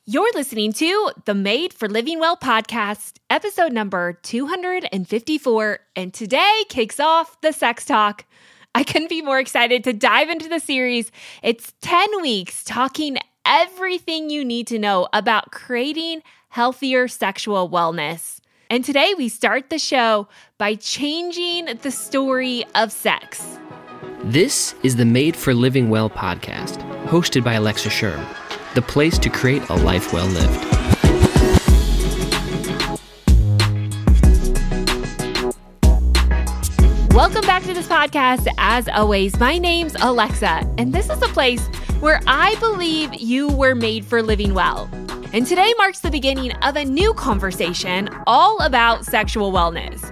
You're listening to the Made for Living Well podcast, episode number 254, and today kicks off the sex talk. I couldn't be more excited to dive into the series. It's 10 weeks talking everything you need to know about creating healthier sexual wellness. And today we start the show by changing the story of sex. This is the Made for Living Well podcast, hosted by Alexa Sherm, the place to create a life well lived. Welcome back to this podcast. As always, my name's Alexa, and this is a place where I believe you were made for living well. And today marks the beginning of a new conversation all about sexual wellness.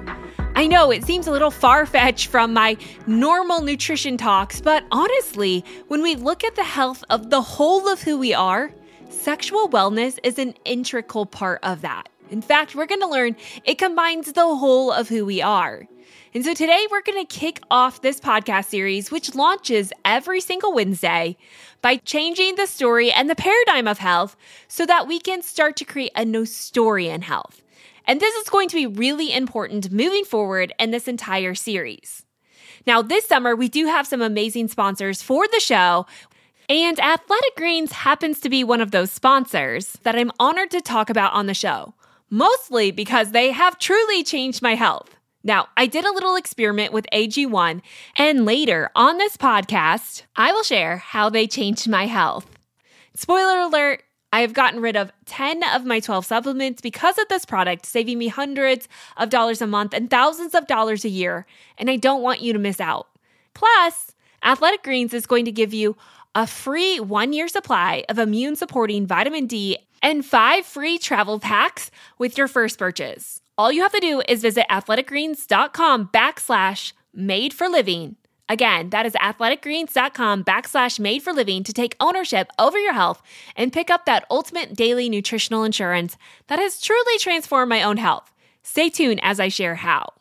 I know it seems a little far-fetched from my normal nutrition talks, but honestly, when we look at the health of the whole of who we are, sexual wellness is an integral part of that. In fact, we're going to learn it combines the whole of who we are. And so today we're going to kick off this podcast series, which launches every single Wednesday, by changing the story and the paradigm of health so that we can start to create a new story in health. And this is going to be really important moving forward in this entire series. Now, this summer, we do have some amazing sponsors for the show, and Athletic Greens happens to be one of those sponsors that I'm honored to talk about on the show, mostly because they have truly changed my health. Now, I did a little experiment with AG1, and later on this podcast, I will share how they changed my health. Spoiler alert, I have gotten rid of 10 of my 12 supplements because of this product, saving me hundreds of dollars a month and thousands of dollars a year, and I don't want you to miss out. Plus, Athletic Greens is going to give you a free 1-year supply of immune-supporting vitamin D and 5 free travel packs with your first purchase. All you have to do is visit athleticgreens.com/made-for-living. Again, that is athleticgreens.com/made-for-living to take ownership over your health and pick up that ultimate daily nutritional insurance that has truly transformed my own health. Stay tuned as I share how.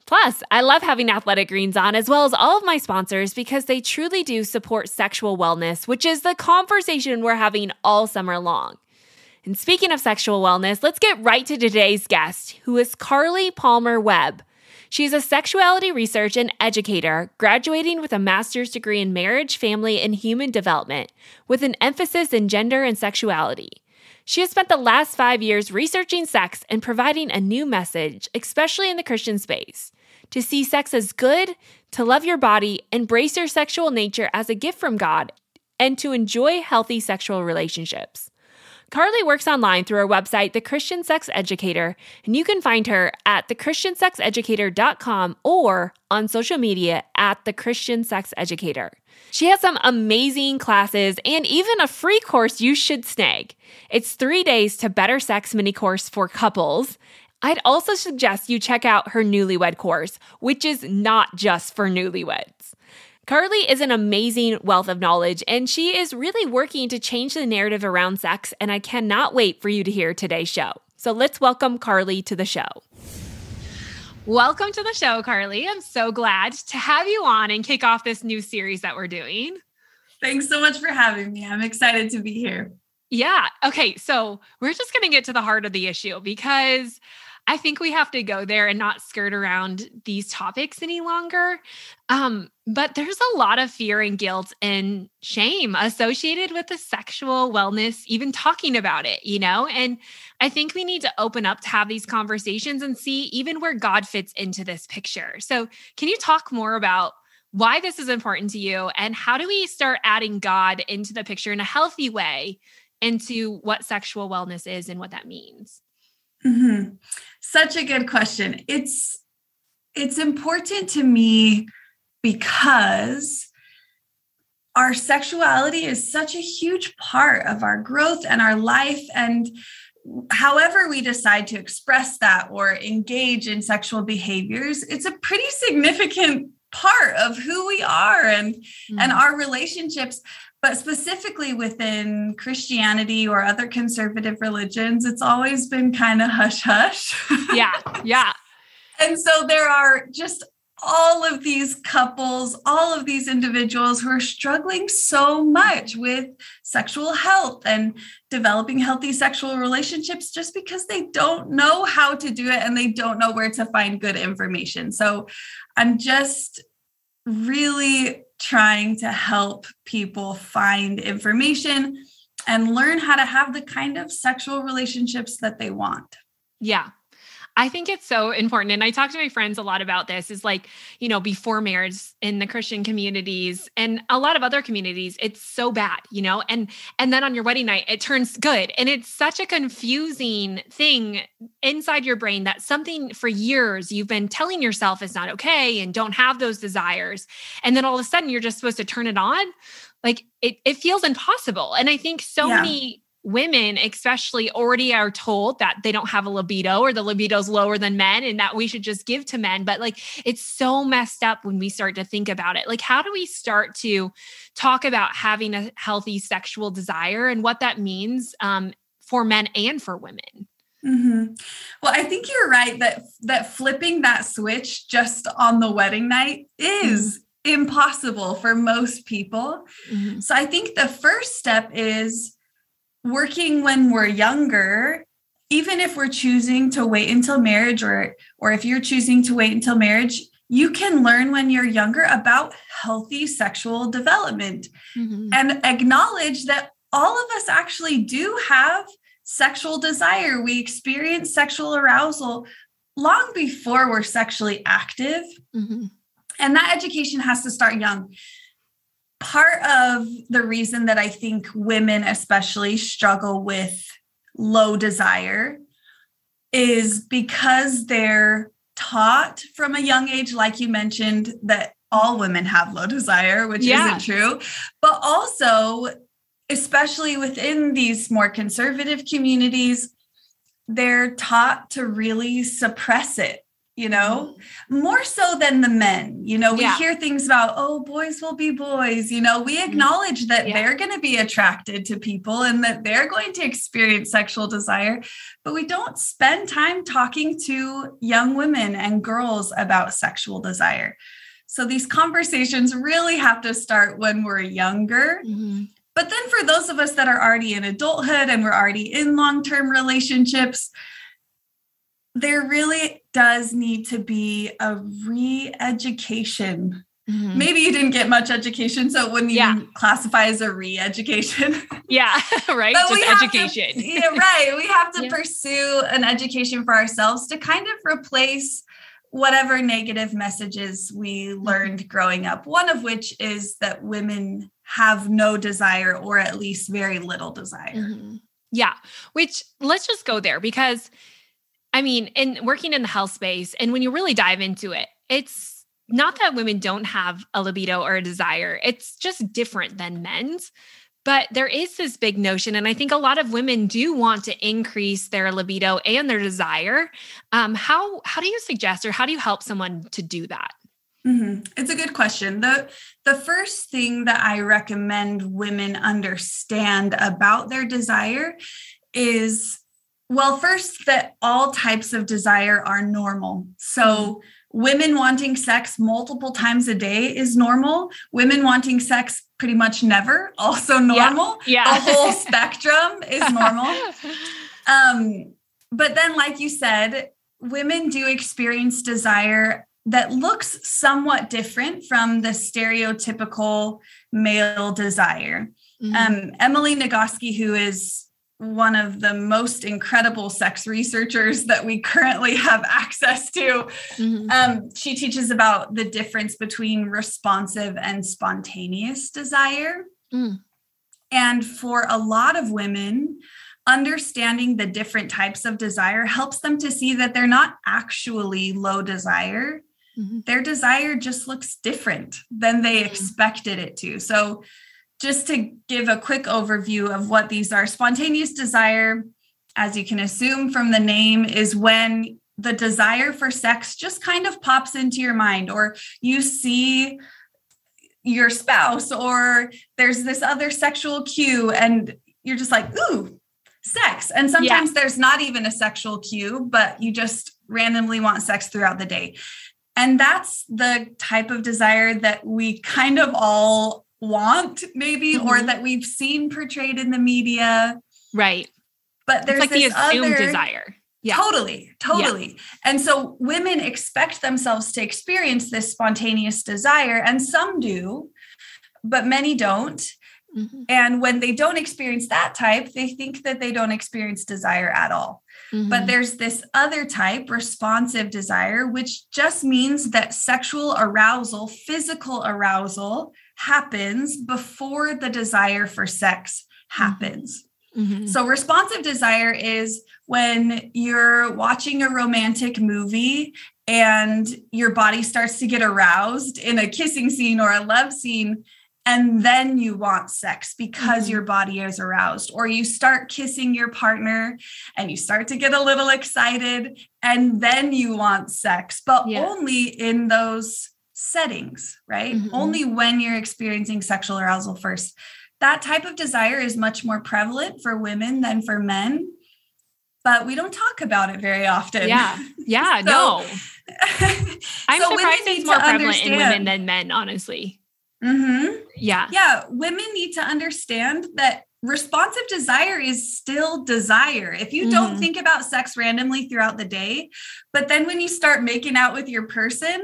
Plus, I love having Athletic Greens on as well as all of my sponsors because they truly do support sexual wellness, which is the conversation we're having all summer long. And speaking of sexual wellness, let's get right to today's guest, who is Carlie Palmer-Webb. She's a sexuality research and educator, graduating with a master's degree in marriage, family, and human development, with an emphasis in gender and sexuality. She has spent the last 5 years researching sex and providing a new message, especially in the Christian space, to see sex as good, to love your body, embrace your sexual nature as a gift from God, and to enjoy healthy sexual relationships. Carlie works online through her website, The Christian Sex Educator, and you can find her at thechristiansexeducator.com or on social media at The Christian Sex Educator. She has some amazing classes and even a free course you should snag. It's 3 days to better sex mini course for couples. I'd also suggest you check out her newlywed course, which is not just for newlyweds. Carlie is an amazing wealth of knowledge, and she is really working to change the narrative around sex, and I cannot wait for you to hear today's show. So let's welcome Carlie to the show. Welcome to the show, Carlie. I'm so glad to have you on and kick off this new series that we're doing. Thanks so much for having me. I'm excited to be here. Yeah. Okay. So we're just going to get to the heart of the issue because I think we have to go there and not skirt around these topics any longer. But there's a lot of fear and guilt and shame associated with the sexual wellness, even talking about it, and I think we need to open up to have these conversations and see even where God fits into this picture. So can you talk more about why this is important to you and how do we start adding God into the picture in a healthy way into what sexual wellness is and what that means? Mm-hmm. Such a good question. It's important to me because our sexuality is such a huge part of our growth and our life. And however we decide to express that or engage in sexual behaviors, it's a pretty significant part of who we are and our relationships. But specifically within Christianity or other conservative religions, it's always been kind of hush-hush. Yeah. And so there are just all of these couples, all of these individuals who are struggling so much with sexual health and developing healthy sexual relationships just because they don't know how to do it and they don't know where to find good information. So I'm just really trying to help people find information and learn how to have the kind of sexual relationships that they want. Yeah. I think it's so important. And I talk to my friends a lot about this is like, before marriage in the Christian communities and a lot of other communities, it's so bad, and then on your wedding night, it turns good. And it's such a confusing thing inside your brain that something for years you've been telling yourself is not okay and don't have those desires. And then all of a sudden you're just supposed to turn it on. Like it feels impossible. And I think so many women especially already are told that they don't have a libido or the libido's lower than men and that we should just give to men. But like, it's so messed up when we start to think about it. Like, how do we start to talk about having a healthy sexual desire and what that means for men and for women? Mm-hmm. Well, I think you're right that flipping that switch just on the wedding night is impossible for most people. Mm-hmm. So I think the first step is working when we're younger, even if we're choosing to wait until marriage, or if you're choosing to wait until marriage, you can learn when you're younger about healthy sexual development and acknowledge that all of us actually do have sexual desire. We experience sexual arousal long before we're sexually active. Mm-hmm. And that education has to start young. Part of the reason that I think women especially struggle with low desire is because they're taught from a young age, like you mentioned, that all women have low desire, which isn't true. But also, especially within these more conservative communities, they're taught to really suppress it. More so than the men, we hear things about, oh, boys will be boys, we acknowledge that they're going to be attracted to people and that they're going to experience sexual desire, but we don't spend time talking to young women and girls about sexual desire. So these conversations really have to start when we're younger. Mm-hmm. But then for those of us that are already in adulthood and we're already in long-term relationships, there really does need to be a re-education. Mm-hmm. Maybe you didn't get much education, so it wouldn't even classify as a re-education. Yeah, right. But just education. Right. We have to pursue an education for ourselves to kind of replace whatever negative messages we learned growing up. One of which is that women have no desire, or at least very little desire. Mm-hmm. Yeah. Which, let's just go there, because in working in the health space, and when you really dive into it, it's not that women don't have a libido or a desire. It's just different than men's. But there is this big notion, and I think a lot of women do want to increase their libido and their desire. How do you suggest, or how do you help someone to do that? Mm-hmm. It's a good question. The first thing that I recommend women understand about their desire is, well, first, that all types of desire are normal. So women wanting sex multiple times a day is normal. Women wanting sex pretty much never, also normal. Yeah. The whole spectrum is normal. But then, like you said, women do experience desire that looks somewhat different from the stereotypical male desire. Mm-hmm. Emily Nagoski, who is one of the most incredible sex researchers that we currently have access to. Mm-hmm. She teaches about the difference between responsive and spontaneous desire. Mm. And for a lot of women, understanding the different types of desire helps them to see that they're not actually low desire. Mm-hmm. Their desire just looks different than they expected it to. So just to give a quick overview of what these are, spontaneous desire, as you can assume from the name, is when the desire for sex just kind of pops into your mind, or you see your spouse, or there's this other sexual cue and you're just like, ooh, sex. And sometimes there's not even a sexual cue, but you just randomly want sex throughout the day. And that's the type of desire that we kind of all want, maybe, or that we've seen portrayed in the media. Right. But there's it's like this the assumed other desire. Yeah. Totally. Yeah. And so women expect themselves to experience this spontaneous desire, and some do, but many don't. Mm-hmm. And when they don't experience that type, they think that they don't experience desire at all. Mm-hmm. But there's this other type, responsive desire, which just means that sexual arousal, physical arousal happens before the desire for sex happens. Mm-hmm. So responsive desire is when you're watching a romantic movie and your body starts to get aroused in a kissing scene or a love scene, and then you want sex because your body is aroused, or you start kissing your partner and you start to get a little excited and then you want sex, but only in those settings, right? Mm-hmm. Only when you're experiencing sexual arousal first. That type of desire is much more prevalent for women than for men, but we don't talk about it very often. Yeah. Yeah. No. I'm surprised it's more prevalent in women than men, honestly. Mm-hmm. Yeah. Yeah. Women need to understand that responsive desire is still desire. If you don't think about sex randomly throughout the day, but then when you start making out with your person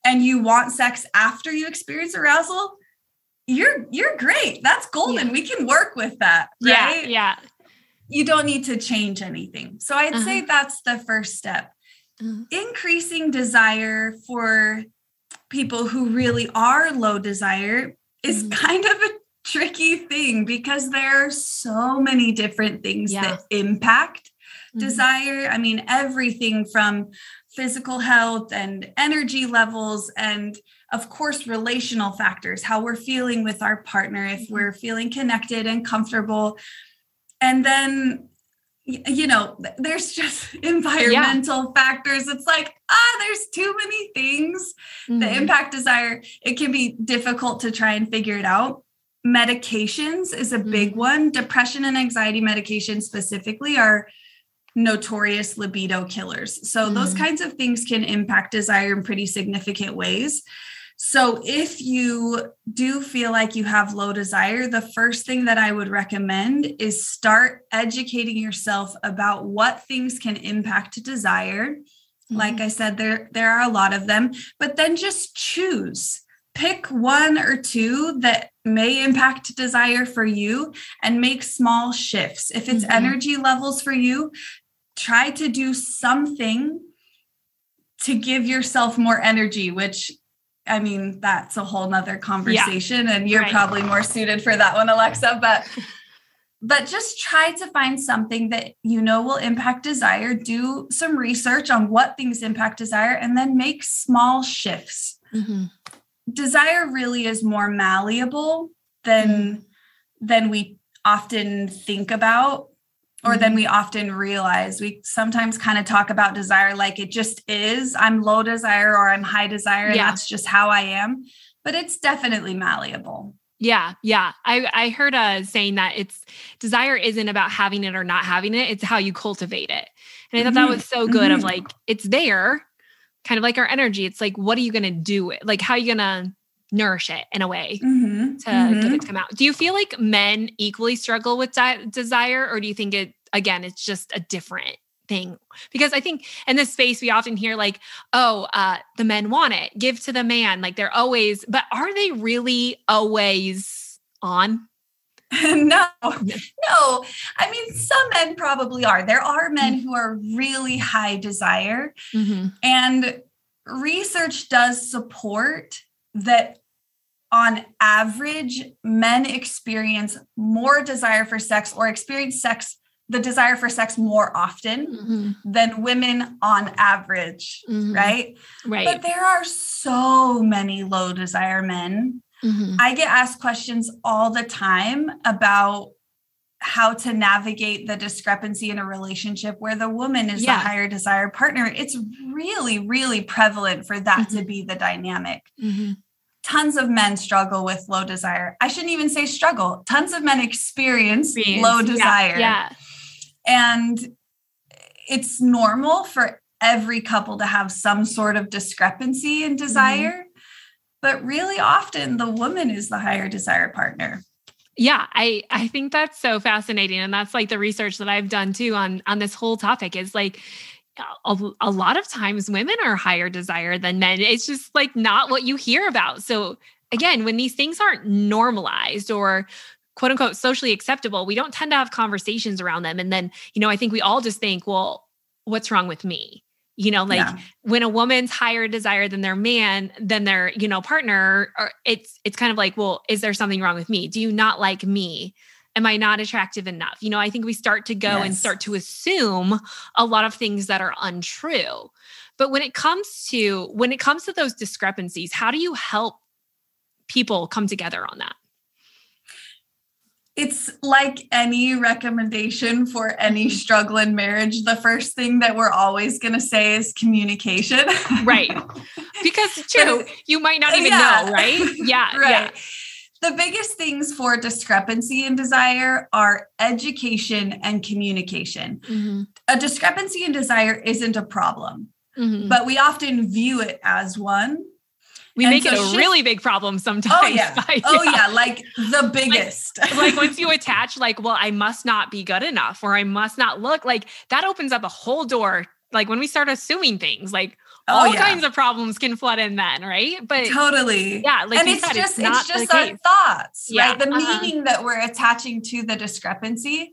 and you want sex after you experience arousal, you're great. That's golden. We can work with that. Right? Yeah. You don't need to change anything. So I'd say that's the first step. Increasing desire for people who really are low desire is kind of a tricky thing because there are so many different things that impact desire. I mean, everything from physical health and energy levels and, of course, relational factors, how we're feeling with our partner, if we're feeling connected and comfortable. And then, you know, there's just environmental factors. It's like, there's too many things that impact desire. It can be difficult to try and figure it out. Medications is a big one. Depression and anxiety medications specifically are notorious libido killers. So those kinds of things can impact desire in pretty significant ways. So if you do feel like you have low desire, the first thing that I would recommend is start educating yourself about what things can impact desire. Like I said, there are a lot of them, but then just choose. Pick one or two that may impact desire for you and make small shifts. If it's energy levels for you, try to do something to give yourself more energy, which, I mean, that's a whole nother conversation and you're probably more suited for that one, Alexa, but just try to find something that you know will impact desire, do some research on what things impact desire, and then make small shifts. Desire really is more malleable than we often think about or than we often realize. We sometimes kind of talk about desire like it just is. I'm low desire or I'm high desire, and that's just how I am. But it's definitely malleable. Yeah. I heard saying that desire isn't about having it or not having it. It's how you cultivate it. And I thought that was so good of like, it's there, kind of like our energy. It's like, what are you going to do? Like, how are you going to nourish it in a way to get it to come out? Do you feel like men equally struggle with desire, or do you think it's just a different thing? Because I think in this space, we often hear like, the men want it, give to the man. Like they're always, but are they really always on? No. I mean, some men probably are. There are men who are really high desire, and research does support that. On average, men experience more desire for sex or experience the desire for sex more often than women on average, right? Right. But there are so many low desire men. I get asked questions all the time about how to navigate the discrepancy in a relationship where the woman is the higher desire partner. It's really, really prevalent for that to be the dynamic. Tons of men struggle with low desire. I shouldn't even say struggle. Tons of men experience low desire. Yeah. And it's normal for every couple to have some sort of discrepancy in desire, but really often the woman is the higher desire partner. Yeah, I think that's so fascinating. And that's like the research that I've done too on this whole topic is like a lot of times women are higher desire than men. It's just like not what you hear about. So again, when these things aren't normalized or quote unquote socially acceptable, we don't tend to have conversations around them. And then, I think we all just think, well, what's wrong with me? When a woman's higher desire than their man, than their, partner, or it's kind of like, well, is there something wrong with me? Do you not like me? Am I not attractive enough? I think we start to go and start to assume a lot of things that are untrue. But when it comes to those discrepancies, how do you help people come together on that? It's like any recommendation for any struggle in marriage. The first thing that we're always going to say is communication. Right. Because too, you might not even know, right? Yeah. Right. Yeah. The biggest things for discrepancy in desire are education and communication. A discrepancy in desire isn't a problem, but we often view it as one. We make it a really big problem sometimes. Oh, yeah. Like the biggest. Like once you attach, like, well, I must not be good enough, or I must not look, like that opens up a whole door. Like when we start assuming things, like all kinds of problems can flood in then, right? But totally. Yeah. Like and it's just our thoughts, right? The meaning that we're attaching to the discrepancy.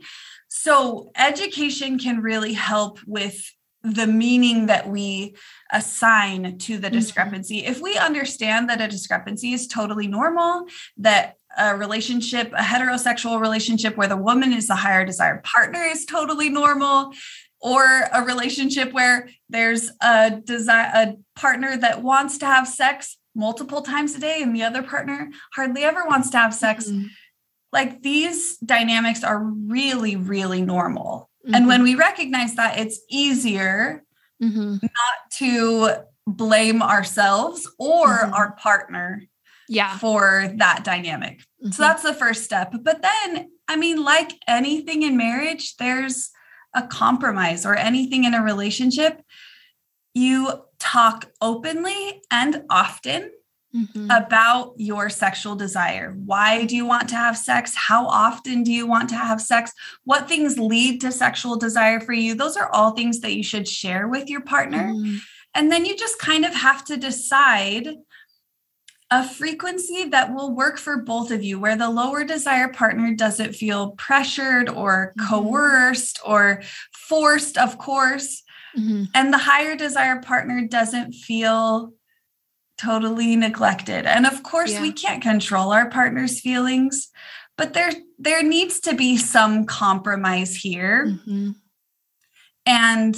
So education can really help with the meaning that we assign to the discrepancy. If we understand that a discrepancy is totally normal, that a relationship, a heterosexual relationship where the woman is the higher desired partner is totally normal, or a relationship where there's a partner that wants to have sex multiple times a day and the other partner hardly ever wants to have sex. Like these dynamics are really, really normal. And when we recognize that, it's easier not to blame ourselves or our partner for that dynamic. So that's the first step. But then, I mean, like anything in marriage, there's a compromise, or anything in a relationship. You talk openly and often about your sexual desire. Why do you want to have sex? How often do you want to have sex? What things lead to sexual desire for you? Those are all things that you should share with your partner. And then you just kind of have to decide a frequency that will work for both of you, where the lower desire partner doesn't feel pressured or coerced or forced, of course. And the higher desire partner doesn't feel totally neglected. And of course, we can't control our partner's feelings, but there needs to be some compromise here. And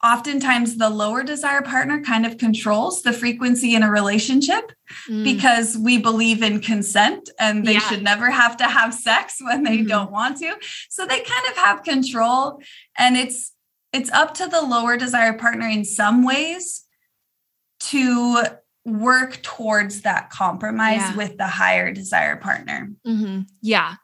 oftentimes the lower desire partner kind of controls the frequency in a relationship because we believe in consent and they should never have to have sex when they don't want to. So they kind of have control, and it's up to the lower desire partner in some ways to work towards that compromise with the higher desire partner. Yeah.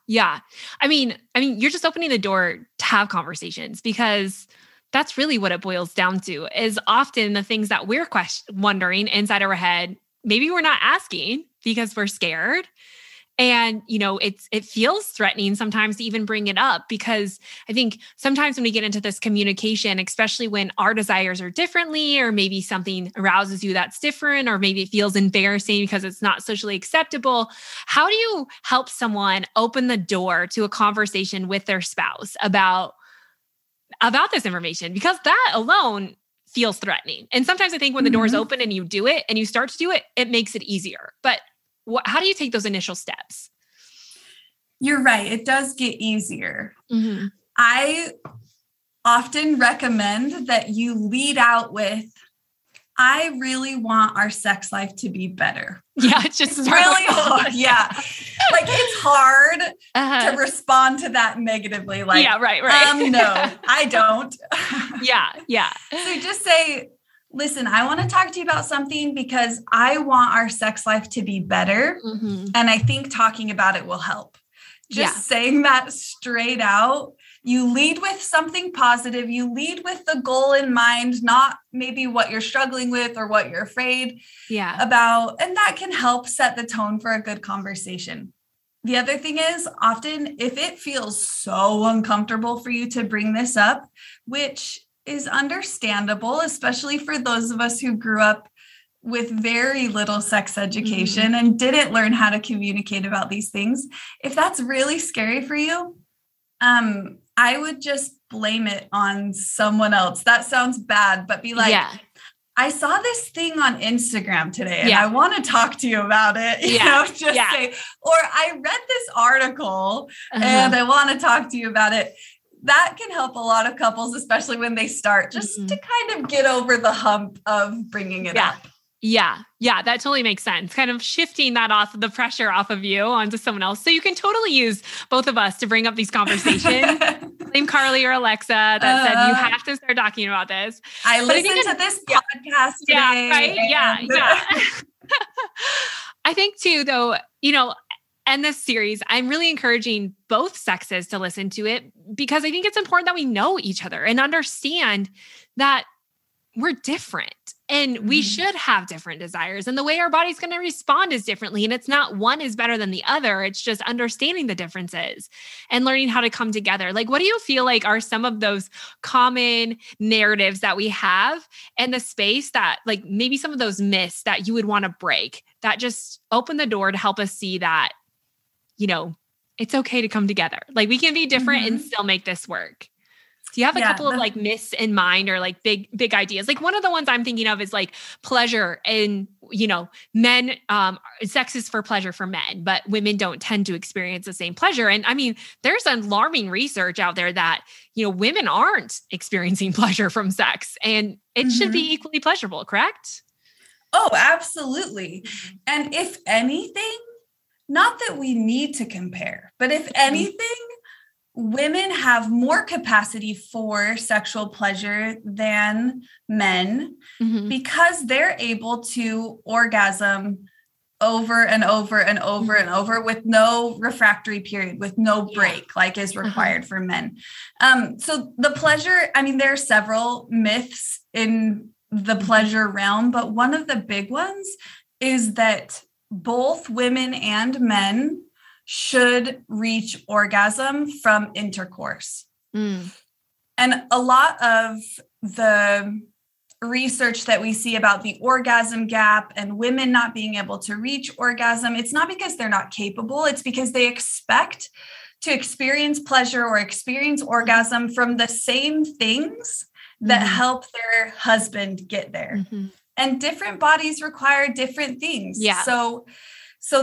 I mean, you're just opening the door to have conversations, because that's really what it boils down to, is often the things that we're wondering inside our head, maybe we're not asking because we're scared. And, it feels threatening sometimes to even bring it up, because I think sometimes when we get into this communication, especially when our desires are differently, or maybe something arouses you that's different, or maybe it feels embarrassing because it's not socially acceptable. How do you help someone open the door to a conversation with their spouse about this information? Because that alone feels threatening. And sometimes I think when the door is open and you do it and you start to do it, it makes it easier. But how do you take those initial steps? You're right. It does get easier. I often recommend that you lead out with, I really want our sex life to be better. Yeah, it's just really hard. Yeah. Like it's hard to respond to that negatively. Like, right. No, I don't. Yeah. So just say, listen, I want to talk to you about something because I want our sex life to be better. And I think talking about it will help. Just saying that straight out You lead with something positive. You lead with the goal in mind, not maybe what you're struggling with or what you're afraid about. And that can help set the tone for a good conversation. The other thing is, often if it feels so uncomfortable for you to bring this up, which is understandable, especially for those of us who grew up with very little sex education and didn't learn how to communicate about these things. If that's really scary for you, I would just blame it on someone else. That sounds bad, but be like, I saw this thing on Instagram today and I want to talk to you about it. You know, say, or I read this article and I want to talk to you about it. That can help a lot of couples, especially when they start, just to kind of get over the hump of bringing it up. Yeah, that totally makes sense. Kind of shifting the pressure off of you onto someone else. So you can totally use both of us to bring up these conversations. Same Carlie or Alexa that said you have to start talking about this. I listened to this podcast today. Yeah, right? Yeah. I think too, though, and this series, I'm really encouraging both sexes to listen to it because I think it's important that we know each other and understand that we're different and we should have different desires, and the way our body's going to respond is differently. And it's not one is better than the other. It's just understanding the differences and learning how to come together. Like, what do you feel like are some of those common narratives that we have in the space that, like, maybe some of those myths that you would want to break that just open the door to help us see that, it's okay to come together. Like, we can be different and still make this work. Do you have a couple of like myths in mind or like big ideas? Like, one of the ones I'm thinking of is like pleasure, and, men, sex is for pleasure for men, but women don't tend to experience the same pleasure. And I mean, there's alarming research out there that, women aren't experiencing pleasure from sex, and it should be equally pleasurable, correct? Oh, absolutely. And if anything, not that we need to compare, but if anything, women have more capacity for sexual pleasure than men because they're able to orgasm over and over and over and over with no refractory period, with no break, like is required for men. So the pleasure, I mean, there are several myths in the pleasure realm, but one of the big ones is that both women and men should reach orgasm from intercourse. And a lot of the research that we see about the orgasm gap and women not being able to reach orgasm, it's not because they're not capable, it's because they expect to experience pleasure or experience orgasm from the same things that help their husband get there. And different bodies require different things. So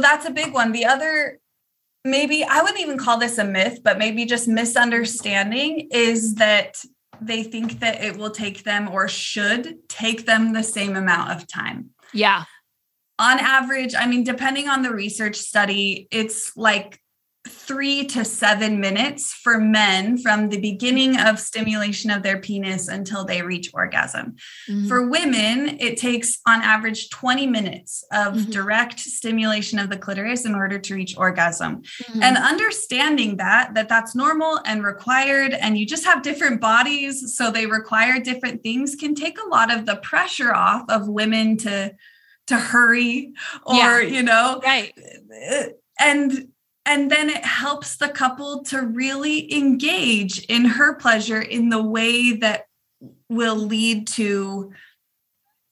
that's a big one. The other, maybe I wouldn't even call this a myth, but maybe just misunderstanding, is that they think that it will take them or should take them the same amount of time. On average, I mean, depending on the research study, it's like 3 to 7 minutes for men from the beginning of stimulation of their penis until they reach orgasm. For women, it takes on average 20 minutes of direct stimulation of the clitoris in order to reach orgasm. And understanding that's normal and required, and you just have different bodies, so they require different things, can take a lot of the pressure off of women to hurry or, And then it helps the couple to really engage in her pleasure in the way that will lead to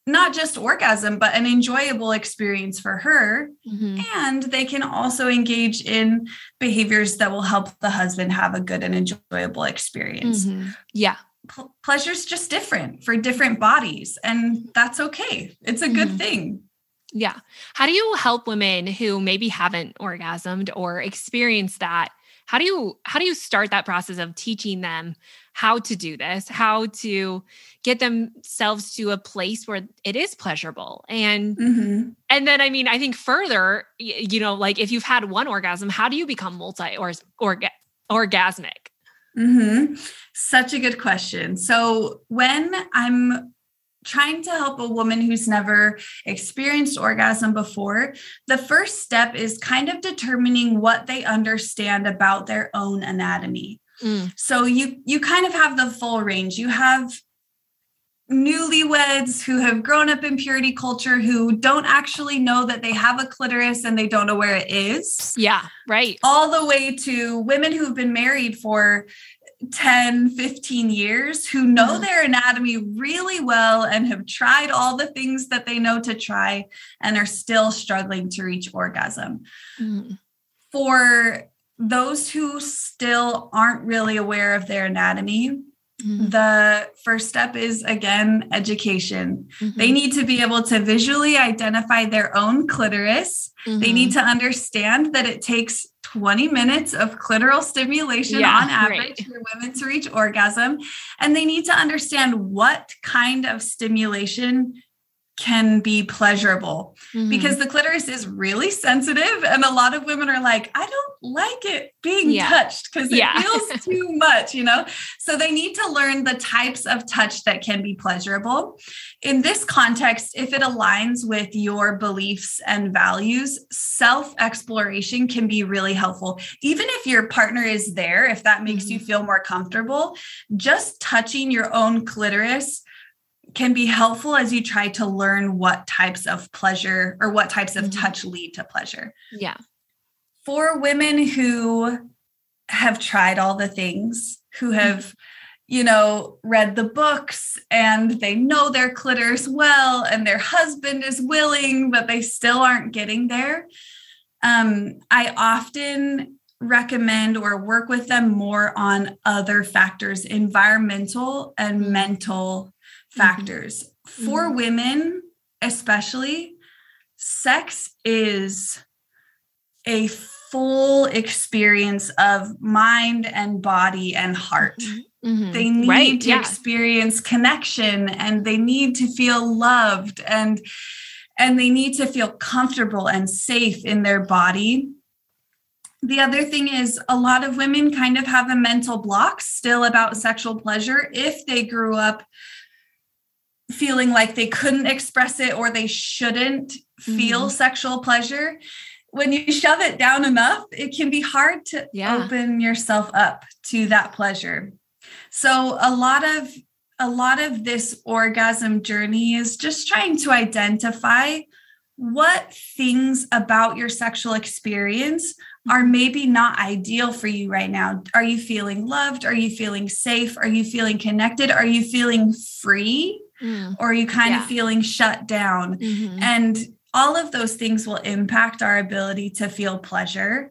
not just orgasm, but an enjoyable experience for her. And they can also engage in behaviors that will help the husband have a good and enjoyable experience. Pleasure's just different for different bodies, and that's okay. It's a good thing. Yeah. How do you help women who maybe haven't orgasmed or experienced that? How do you start that process of teaching them how to do this, how to get themselves to a place where it is pleasurable? And then, I mean, I think further, like if you've had one orgasm, how do you become multi-orgasmic? Such a good question. So when I'm trying to help a woman who's never experienced orgasm before, the first step is kind of determining what they understand about their own anatomy. So you kind of have the full range. You have newlyweds who have grown up in purity culture, who don't actually know that they have a clitoris and they don't know where it is. Yeah, right. All the way to women who've been married for 10, 15 years, who know their anatomy really well and have tried all the things that they know to try and are still struggling to reach orgasm. For those who still aren't really aware of their anatomy, the first step is, again, education. They need to be able to visually identify their own clitoris. They need to understand that it takes 20 minutes of clitoral stimulation on average for women to reach orgasm. And they need to understand what kind of stimulation can be pleasurable, because the clitoris is really sensitive. And a lot of women are like, I don't like it being touched because it feels too much, So they need to learn the types of touch that can be pleasurable. In this context, if it aligns with your beliefs and values, self-exploration can be really helpful. Even if your partner is there, if that makes you feel more comfortable, just touching your own clitoris can be helpful as you try to learn what types of pleasure or what types of touch lead to pleasure. Yeah. For women who have tried all the things, who have, read the books and they know their clitoris well and their husband is willing, but they still aren't getting there, I often recommend or work with them more on other factors, environmental and mental factors. For women, especially, sex is a full experience of mind and body and heart. They need to experience connection, and they need to feel loved, and they need to feel comfortable and safe in their body. The other thing is, a lot of women kind of have a mental block still about sexual pleasure if they grew up feeling like they couldn't express it or they shouldn't feel sexual pleasure. When you shove it down enough, it can be hard to open yourself up to that pleasure. So a lot of this orgasm journey is just trying to identify what things about your sexual experience are maybe not ideal for you right now. Are you feeling loved? Are you feeling safe? Are you feeling connected? Are you feeling free? Or are you kind of feeling shut down? And all of those things will impact our ability to feel pleasure.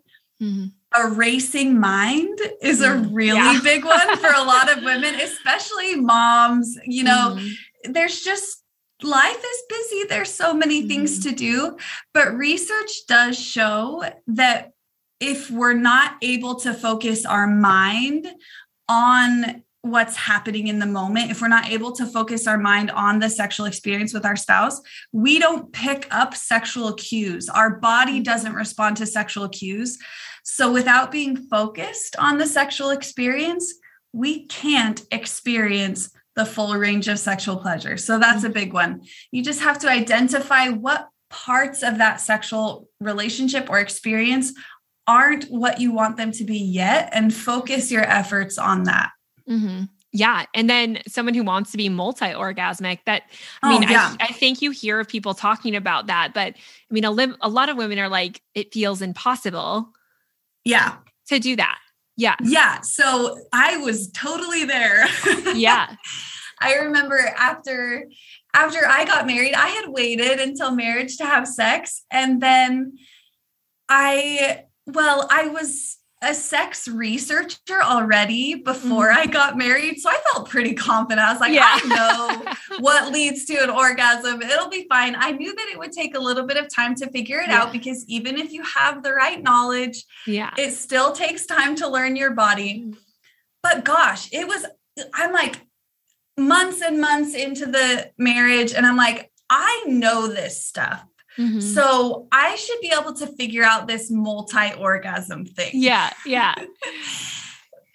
A racing mind is a really big one for a lot of women, especially moms. There's just, life is busy. There's so many things to do, but research does show that if we're not able to focus our mind on what's happening in the moment, if we're not able to focus our mind on the sexual experience with our spouse, we don't pick up sexual cues. Our body doesn't respond to sexual cues. So without being focused on the sexual experience, we can't experience the full range of sexual pleasure. So that's a big one. You just have to identify what parts of that sexual relationship or experience aren't what you want them to be yet, and focus your efforts on that. Yeah. And then someone who wants to be multi-orgasmic, I think you hear of people talking about that, but I mean, a lot of women are like, it feels impossible to do that. Yeah. Yeah. So I was totally there. I remember after I got married, I had waited until marriage to have sex. And then I was a sex researcher already before I got married. So I felt pretty confident. I was like, I know what leads to an orgasm. It'll be fine. I knew that it would take a little bit of time to figure it out, because even if you have the right knowledge, it still takes time to learn your body. But gosh, I'm like months and months into the marriage, and I'm like, I know this stuff. So I should be able to figure out this multi-orgasm thing. Yeah.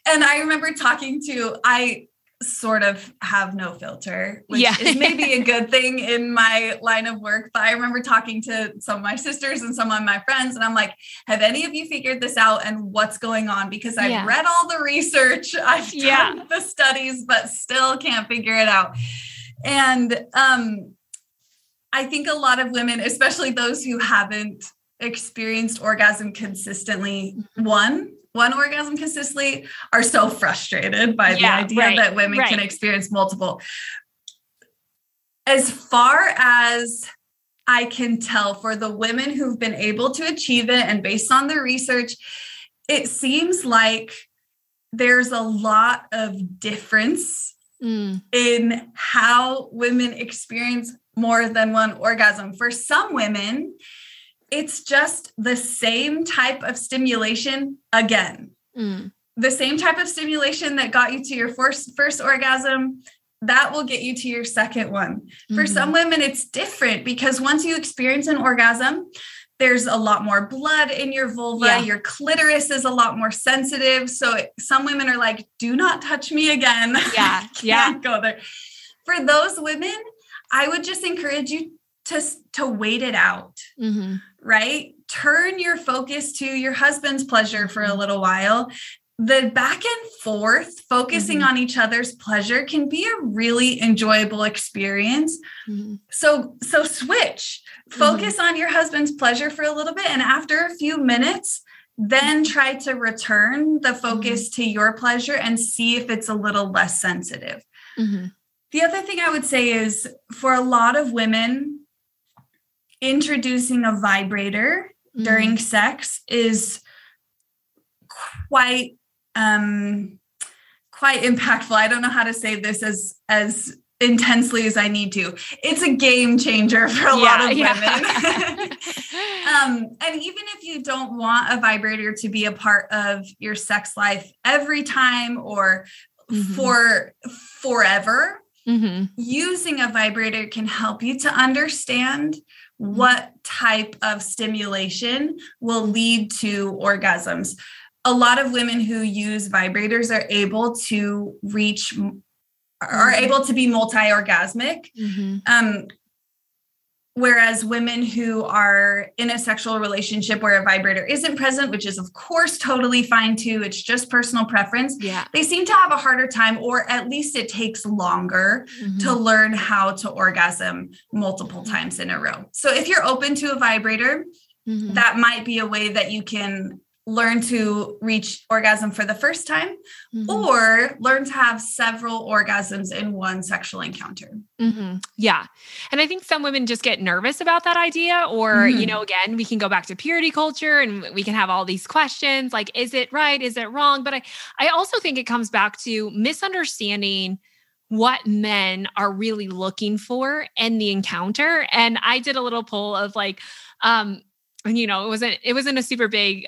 And I remember talking to, I sort of have no filter, which is maybe a good thing in my line of work. But I remember talking to some of my sisters and some of my friends, and I'm like, have any of you figured this out and what's going on? Because I've read all the research, I've done the studies, but still can't figure it out. And I think a lot of women, especially those who haven't experienced orgasm consistently, one orgasm consistently, are so frustrated by the idea that women can experience multiple. As far as I can tell, for the women who've been able to achieve it, and based on the research, it seems like there's a lot of difference in how women experience more than one orgasm. For some women, it's just the same type of stimulation again. The same type of stimulation that got you to your first orgasm, that will get you to your second one. For some women, it's different, because once you experience an orgasm, there's a lot more blood in your vulva. Your clitoris is a lot more sensitive. So some women are like, do not touch me again. Can't go there. For those women, I would just encourage you to wait it out, right? Turn your focus to your husband's pleasure for a little while. The back and forth, focusing on each other's pleasure, can be a really enjoyable experience. So switch, focus on your husband's pleasure for a little bit. And after a few minutes, then try to return the focus to your pleasure and see if it's a little less sensitive. The other thing I would say is, for a lot of women, introducing a vibrator during sex is quite impactful. I don't know how to say this as intensely as I need to. It's a game changer for a lot of women. And even if you don't want a vibrator to be a part of your sex life every time or for forever, using a vibrator can help you to understand what type of stimulation will lead to orgasms. A lot of women who use vibrators are able to be multi-orgasmic. Whereas women who are in a sexual relationship where a vibrator isn't present, which is of course totally fine too, it's just personal preference. They seem to have a harder time, or at least it takes longer to learn how to orgasm multiple times in a row. So if you're open to a vibrator, that might be a way that you can learn to reach orgasm for the first time, or learn to have several orgasms in one sexual encounter. Yeah. And I think some women just get nervous about that idea, or, again, we can go back to purity culture and we can have all these questions like, is it right? Is it wrong? But I also think it comes back to misunderstanding what men are really looking for in the encounter. And I did a little poll of like, it wasn't a super big,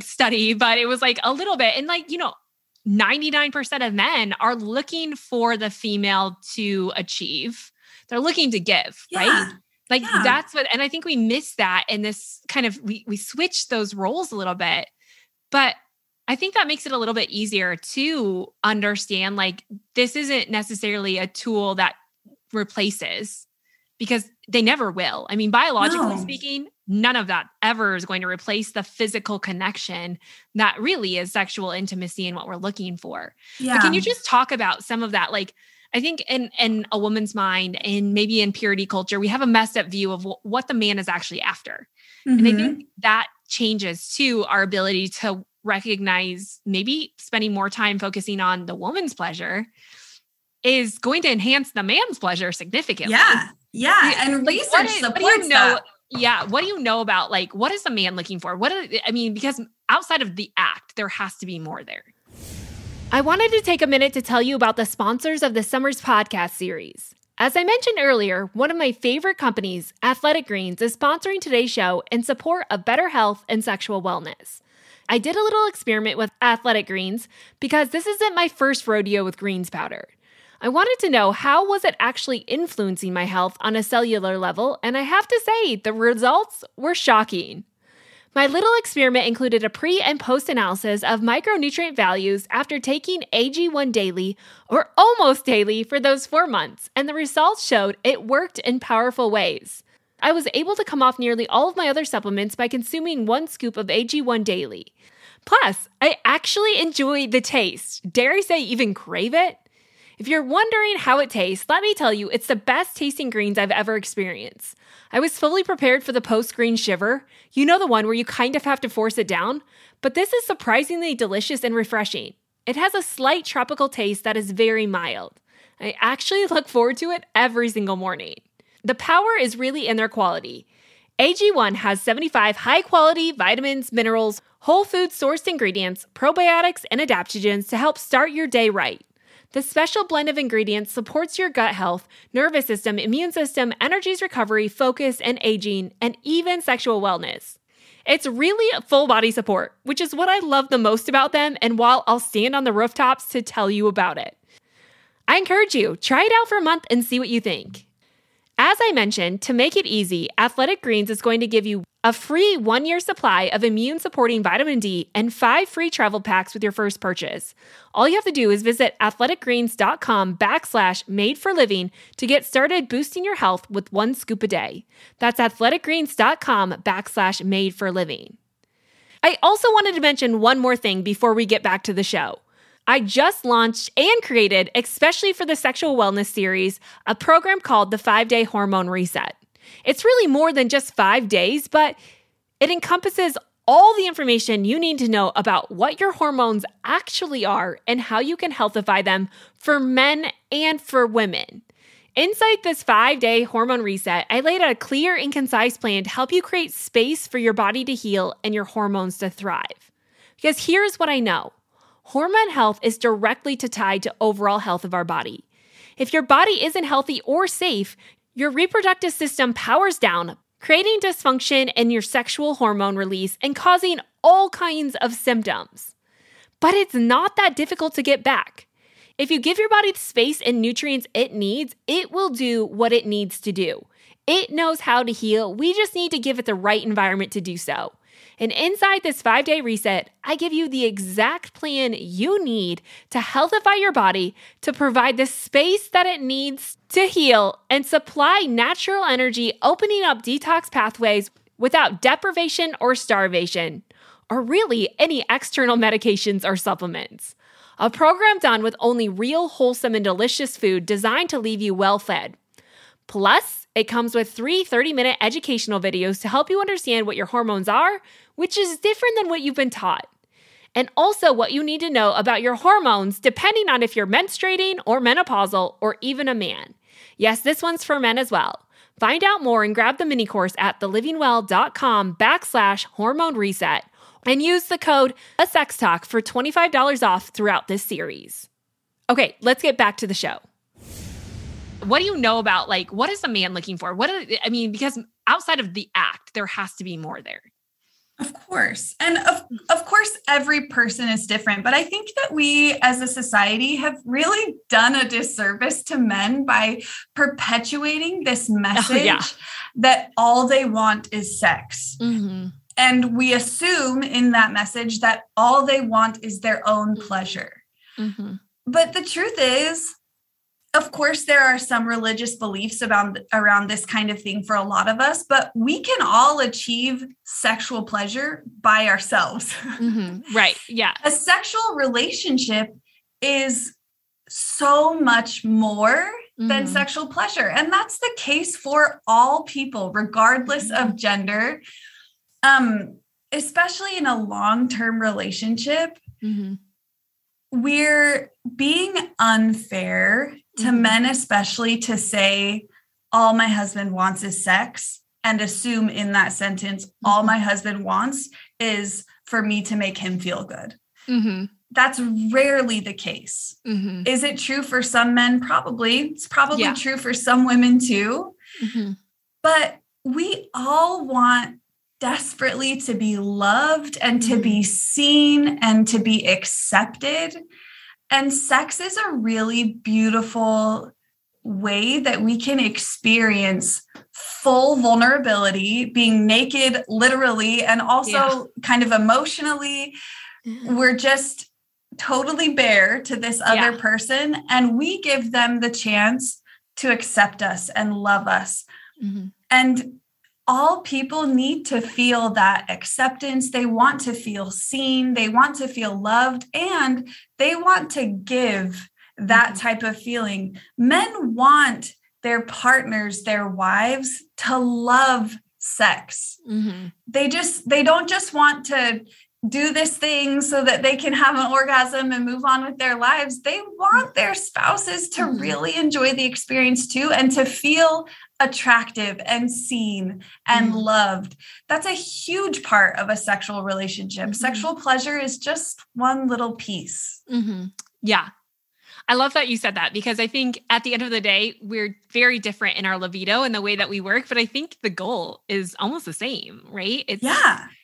study, but it was like a little bit. And 99% of men are looking for the female to achieve. They're looking to give, right? That's what, and I think we miss that in this kind of, we switch those roles a little bit, but I think that makes it a little bit easier to understand, like, this isn't necessarily a tool that replaces, because they never will. I mean, biologically speaking, none of that ever is going to replace the physical connection that really is sexual intimacy and what we're looking for. But can you just talk about some of that? Like, I think in a woman's mind, and maybe in purity culture, we have a messed up view of what the man is actually after. And I think that changes too our ability to recognize maybe spending more time focusing on the woman's pleasure is going to enhance the man's pleasure significantly. And research supports that. What do you know about, like, what is a man looking for? Because outside of the act, there has to be more there. I wanted to take a minute to tell you about the sponsors of the Summer's podcast series. As I mentioned earlier, one of my favorite companies, Athletic Greens, is sponsoring today's show in support of better health and sexual wellness. I did a little experiment with Athletic Greens because this isn't my first rodeo with greens powder. I wanted to know, how was it actually influencing my health on a cellular level, and I have to say, the results were shocking. My little experiment included a pre and post analysis of micronutrient values after taking AG1 daily or almost daily for those 4 months, and the results showed it worked in powerful ways. I was able to come off nearly all of my other supplements by consuming 1 scoop of AG1 daily. Plus, I actually enjoy the taste. Dare I say even crave it? If you're wondering how it tastes, let me tell you, it's the best tasting greens I've ever experienced. I was fully prepared for the post-green shiver. You know, the one where you kind of have to force it down? But this is surprisingly delicious and refreshing. It has a slight tropical taste that is very mild. I actually look forward to it every single morning. The power is really in their quality. AG1 has 75 high-quality vitamins, minerals, whole food sourced ingredients, probiotics, and adaptogens to help start your day right. The special blend of ingredients supports your gut health, nervous system, immune system, energies recovery, focus, and aging, and even sexual wellness. It's really a full body support, which is what I love the most about them, and while I'll stand on the rooftops to tell you about it. I encourage you, try it out for a month and see what you think. As I mentioned, to make it easy, Athletic Greens is going to give you a free 1-year supply of immune-supporting vitamin D and 5 free travel packs with your first purchase. All you have to do is visit athleticgreens.com/made-for-living to get started boosting your health with 1 scoop a day. That's athleticgreens.com/made-for-living. I also wanted to mention one more thing before we get back to the show. I just launched and created, especially for the Sexual Wellness series, a program called the 5-Day Hormone Reset. It's really more than just 5 days, but it encompasses all the information you need to know about what your hormones actually are and how you can healthify them for men and for women. Inside this 5-day hormone reset, I laid out a clear and concise plan to help you create space for your body to heal and your hormones to thrive. Because here's what I know. Hormone health is directly tied to overall health of our body. If your body isn't healthy or safe, your reproductive system powers down, creating dysfunction in your sexual hormone release and causing all kinds of symptoms. But it's not that difficult to get back. If you give your body the space and nutrients it needs, it will do what it needs to do. It knows how to heal. We just need to give it the right environment to do so. And inside this 5-day reset, I give you the exact plan you need to healthify your body, to provide the space that it needs to heal and supply natural energy, opening up detox pathways without deprivation or starvation, or really any external medications or supplements. A program done with only real, wholesome, and delicious food designed to leave you well-fed. Plus, it comes with 3 30-minute educational videos to help you understand what your hormones are, which is different than what you've been taught. And also what you need to know about your hormones depending on if you're menstruating or menopausal or even a man. Yes, this one's for men as well. Find out more and grab the mini course at thelivingwell.com/hormone reset and use the code ASEXTALK for $25 off throughout this series. Okay, let's get back to the show. What do you know about, like, what is a man looking for? Because outside of the act, there has to be more there. Of course. And of course, every person is different. But I think that we as a society have really done a disservice to men by perpetuating this message that all they want is sex. Mm-hmm. And we assume in that message that all they want is their own pleasure. Mm-hmm. But the truth is, of course, there are some religious beliefs around this kind of thing for a lot of us, but we can all achieve sexual pleasure by ourselves. Mm-hmm. Right. Yeah. A sexual relationship is so much more than sexual pleasure. And that's the case for all people, regardless of gender, especially in a long-term relationship. Mm-hmm. We're being unfair to men, especially, to say, all my husband wants is sex, and assume in that sentence, all my husband wants is for me to make him feel good. Mm-hmm. That's rarely the case. Mm-hmm. Is it true for some men? Probably. It's probably true for some women too. Mm-hmm. But we all want desperately to be loved and to be seen and to be accepted. And sex is a really beautiful way that we can experience full vulnerability, being naked, literally, and also kind of emotionally. We're just totally bare to this other person, and we give them the chance to accept us and love us. And all people need to feel that acceptance. They want to feel seen. They want to feel loved, and they want to give that type of feeling. Men want their partners, their wives, to love sex. They don't just want to do this thing so that they can have an orgasm and move on with their lives. They want their spouses to really enjoy the experience too, and to feel attractive and seen and loved. That's a huge part of a sexual relationship. Sexual pleasure is just one little piece. Yeah. I love that you said that, because I think at the end of the day, we're very different in our libido and the way that we work, but I think the goal is almost the same, right? It's,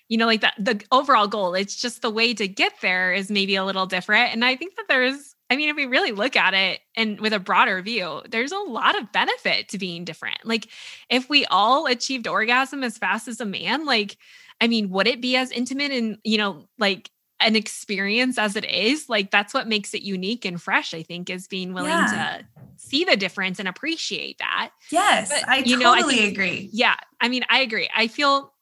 like the overall goal, it's just the way to get there is maybe a little different. And I think that if we really look at it and with a broader view, there's a lot of benefit to being different. Like if we all achieved orgasm as fast as a man, would it be as intimate and, an experience as it is? Like that's what makes it unique and fresh, I think, is being willing to see the difference and appreciate that. Yes, but, I totally agree. Yeah. I agree.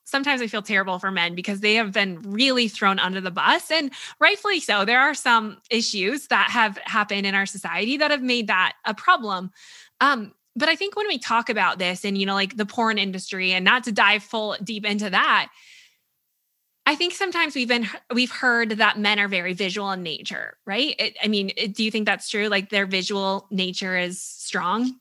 Sometimes I feel terrible for men because they have been really thrown under the bus, and rightfully so. There are some issues that have happened in our society that have made that a problem. But I think when we talk about this and, the porn industry, and not to dive deep into that, I think sometimes we've heard that men are very visual in nature, right? Do you think that's true? Like their visual nature is strong?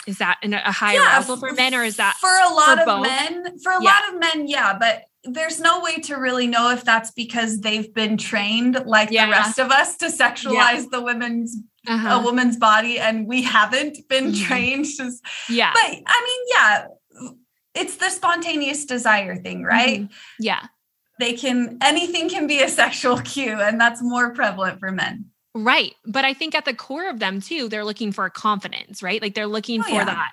Is that a higher level for men, or is that for a lot of both? Men? For a lot of men, yeah, but there's no way to really know if that's because they've been trained like the rest of us to sexualize a woman's body, and we haven't been trained. But it's the spontaneous desire thing, right? Yeah. Anything can be a sexual cue, and that's more prevalent for men. Right. But I think at the core of them too, they're looking for confidence, right? Like they're looking for that.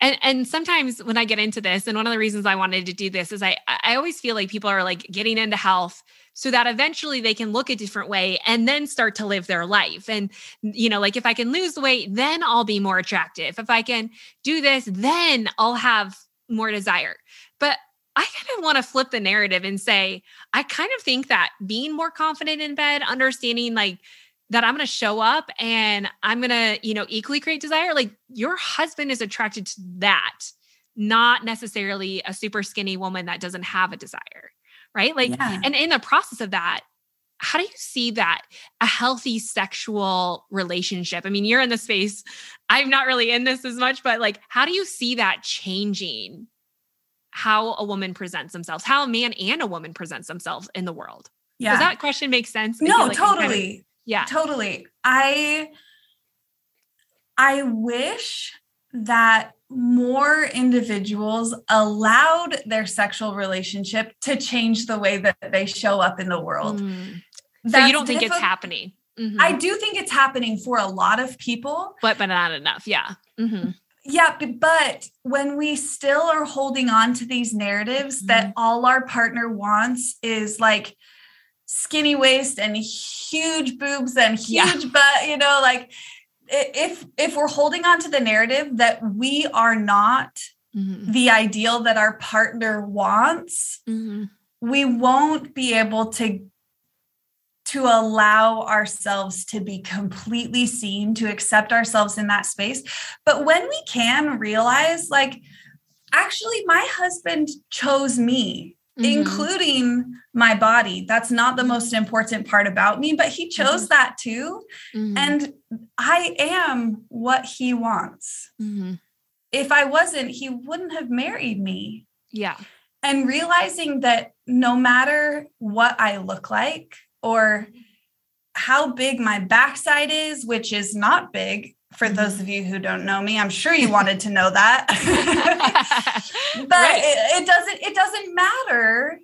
And sometimes when I get into this, and one of the reasons I wanted to do this is I always feel like people are like getting into health so that eventually they can look a different way and then start to live their life. And, if I can lose the weight, then I'll be more attractive. If I can do this, then I'll have more desire. But I kind of want to flip the narrative and say, I kind of think that being more confident in bed, understanding that I'm going to show up and I'm going to, equally create desire. Like your husband is attracted to that, not necessarily a super skinny woman that doesn't have a desire. Right. And in the process of that, how do you see that a healthy sexual relationship? You're in the space. I'm not really in this as much, but how do you see that changing how a woman presents themselves, how a man and a woman presents themselves in the world? Yeah. Does that question make sense? No, totally. Totally. I wish that more individuals allowed their sexual relationship to change the way that they show up in the world. So you don't think it's happening? I do think it's happening for a lot of people. But not enough. Yeah. Yeah. But when we still are holding on to these narratives that all our partner wants is like skinny waist and huge boobs and huge butt, if we're holding on to the narrative that we are not the ideal that our partner wants, we won't be able to allow ourselves to be completely seen, to accept ourselves in that space. But when we can realize, actually, my husband chose me, including my body. That's not the most important part about me, but he chose that too. And I am what he wants. If I wasn't, he wouldn't have married me. Yeah. And realizing that no matter what I look like or how big my backside is, which is not big, for those of you who don't know me, I'm sure you wanted to know that. But it doesn't matter.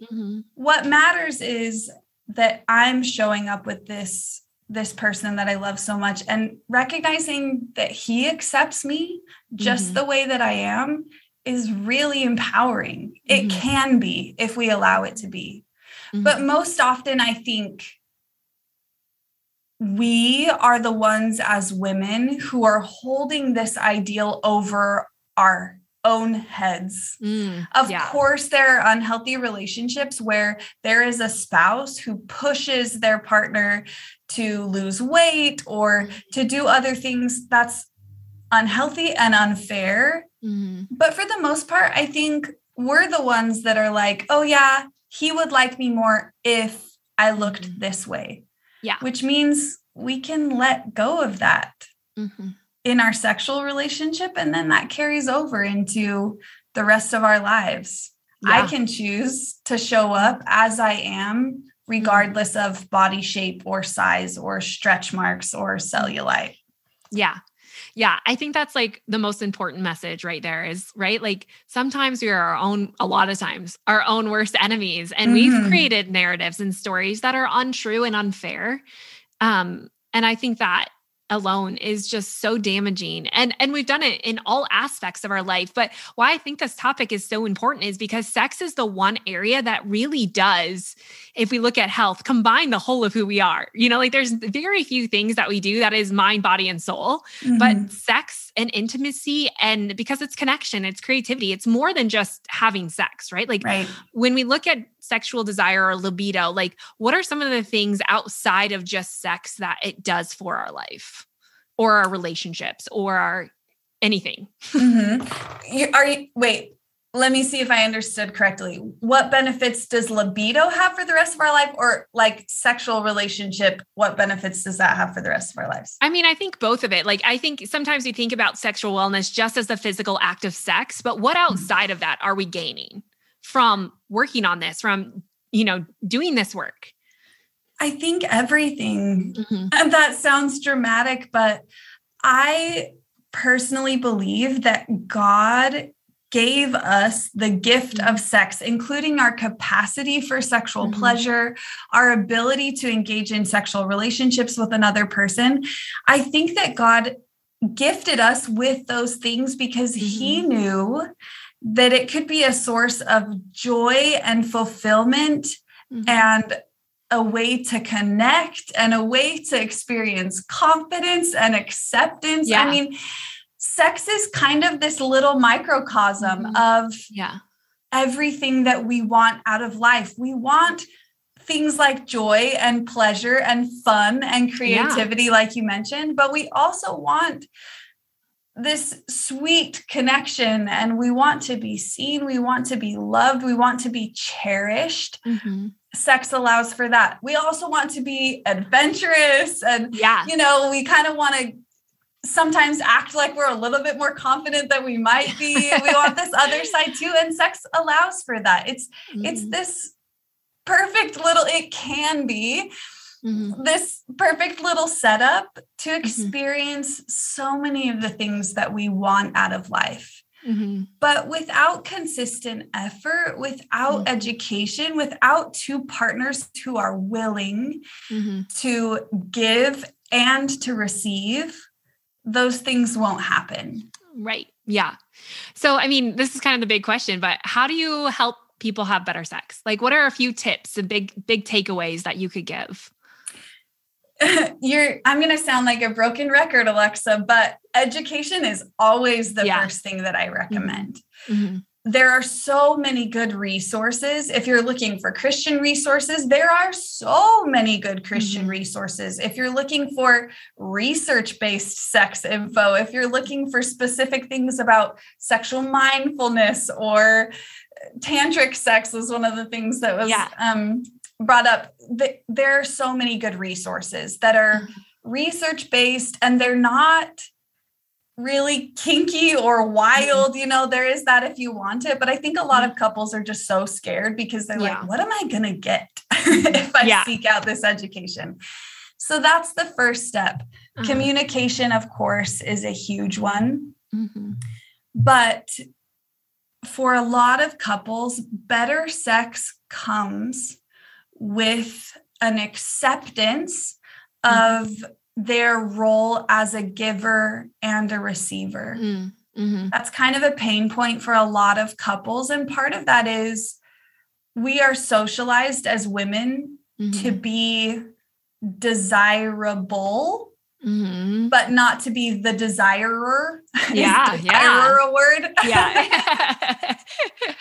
What matters is that I'm showing up with this this person that I love so much, and recognizing that he accepts me just the way that I am is really empowering. It can be if we allow it to be. But most often, I think we are the ones as women who are holding this ideal over our own heads. Of course, there are unhealthy relationships where there is a spouse who pushes their partner to lose weight or to do other things that's unhealthy and unfair. But for the most part, I think we're the ones that are like, oh yeah, he would like me more if I looked this way. Yeah. Which means we can let go of that in our sexual relationship. And then that carries over into the rest of our lives. I can choose to show up as I am, regardless of body shape or size or stretch marks or cellulite. Yeah. Yeah. I think that's like the most important message right there is, right? Like sometimes we are a lot of times, our own worst enemies. And we've created narratives and stories that are untrue and unfair. And I think that alone is just so damaging. And we've done it in all aspects of our life. But why I think this topic is so important is because sex is the one area that really does, if we look at health, combine the whole of who we are. You know, like there's very few things that we do that is mind, body, and soul, but sex and intimacy, and because it's connection, it's creativity, it's more than just having sex, right? Like when we look at sexual desire or libido, like what are some of the things outside of just sex that it does for our life or our relationships or our anything? Wait, let me see if I understood correctly. What benefits does libido have for the rest of our life, or like sexual relationship? What benefits does that have for the rest of our lives? I mean, I think both of it. Like, I think sometimes we think about sexual wellness just as the physical act of sex, but what outside of that are we gaining from working on this, from, you know, doing this work? I think everything. And that sounds dramatic, but I personally believe that God gave us the gift of sex, including our capacity for sexual pleasure, our ability to engage in sexual relationships with another person. I think that God gifted us with those things because he knew that it could be a source of joy and fulfillment and a way to connect and a way to experience confidence and acceptance. I mean, sex is kind of this little microcosm of everything that we want out of life. We want things like joy and pleasure and fun and creativity, like you mentioned, but we also want this sweet connection, and we want to be seen. We want to be loved. We want to be cherished. Sex allows for that. We also want to be adventurous, and, you know, we kind of want to sometimes act like we're a little bit more confident than we might be. We want this other side too. And sex allows for that. It's this perfect little, it can be this perfect little setup to experience so many of the things that we want out of life. But without consistent effort, without education, without two partners who are willing to give and to receive, those things won't happen. Right. Yeah. So, I mean, this is kind of the big question, but how do you help people have better sex? Like, what are a few tips and big takeaways that you could give? I'm going to sound like a broken record, Alexa, but education is always the first thing that I recommend. There are so many good resources. If you're looking for Christian resources, there are so many good Christian resources. If you're looking for research-based sex info, if you're looking for specific things about sexual mindfulness, or tantric sex was one of the things that was brought up. There are so many good resources that are research-based, and they're not really kinky or wild. You know, there is that if you want it, but I think a lot of couples are just so scared because they're like, what am I going to get if I seek out this education? So that's the first step. Communication, of course, is a huge one. But for a lot of couples, better sex comes with an acceptance of their role as a giver and a receiver. Mm-hmm. That's kind of a pain point for a lot of couples. And part of that is we are socialized as women to be desirable, but not to be the desirer. Yeah. Is desirer a word? Yeah.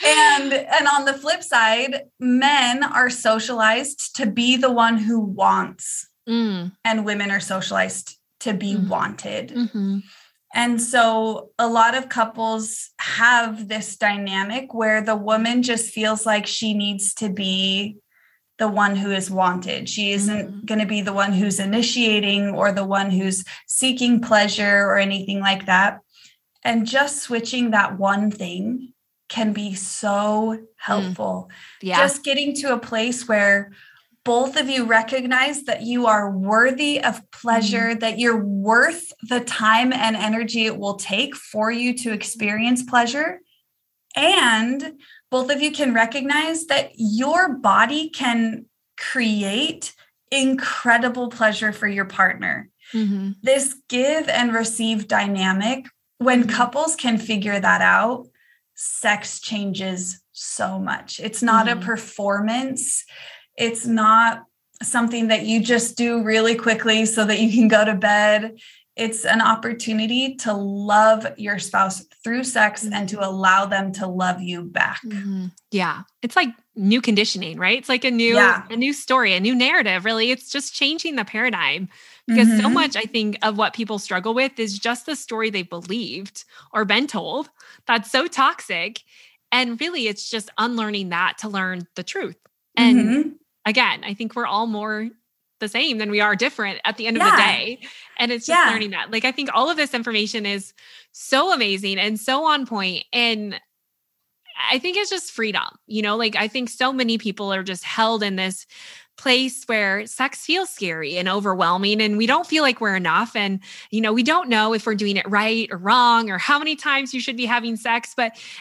And on the flip side, men are socialized to be the one who wants, and women are socialized to be wanted. Mm-hmm. And so a lot of couples have this dynamic where the woman just feels like she needs to be the one who is wanted. She isn't going to be the one who's initiating or the one who's seeking pleasure or anything like that. And just switching that one thing can be so helpful. Yeah. Just getting to a place where both of you recognize that you are worthy of pleasure, that you're worth the time and energy it will take for you to experience pleasure. And both of you can recognize that your body can create incredible pleasure for your partner. This give and receive dynamic, when couples can figure that out, sex changes so much. It's not a performance. It's not something that you just do really quickly so that you can go to bed. It's an opportunity to love your spouse through sex and to allow them to love you back. Yeah. It's like new conditioning, right? It's like a new story, a new narrative, really. It's just changing the paradigm, because so much, I think, of what people struggle with is just the story they believed or been told that's so toxic. And really, it's just unlearning that to learn the truth. And again, I think we're all more the same than we are different at the end of the day. And it's just learning that. Like, I think all of this information is so amazing and so on point. And I think it's just freedom, like I think so many people are just held in this place where sex feels scary and overwhelming, and we don't feel like we're enough. And, we don't know if we're doing it right or wrong, or how many times you should be having sex.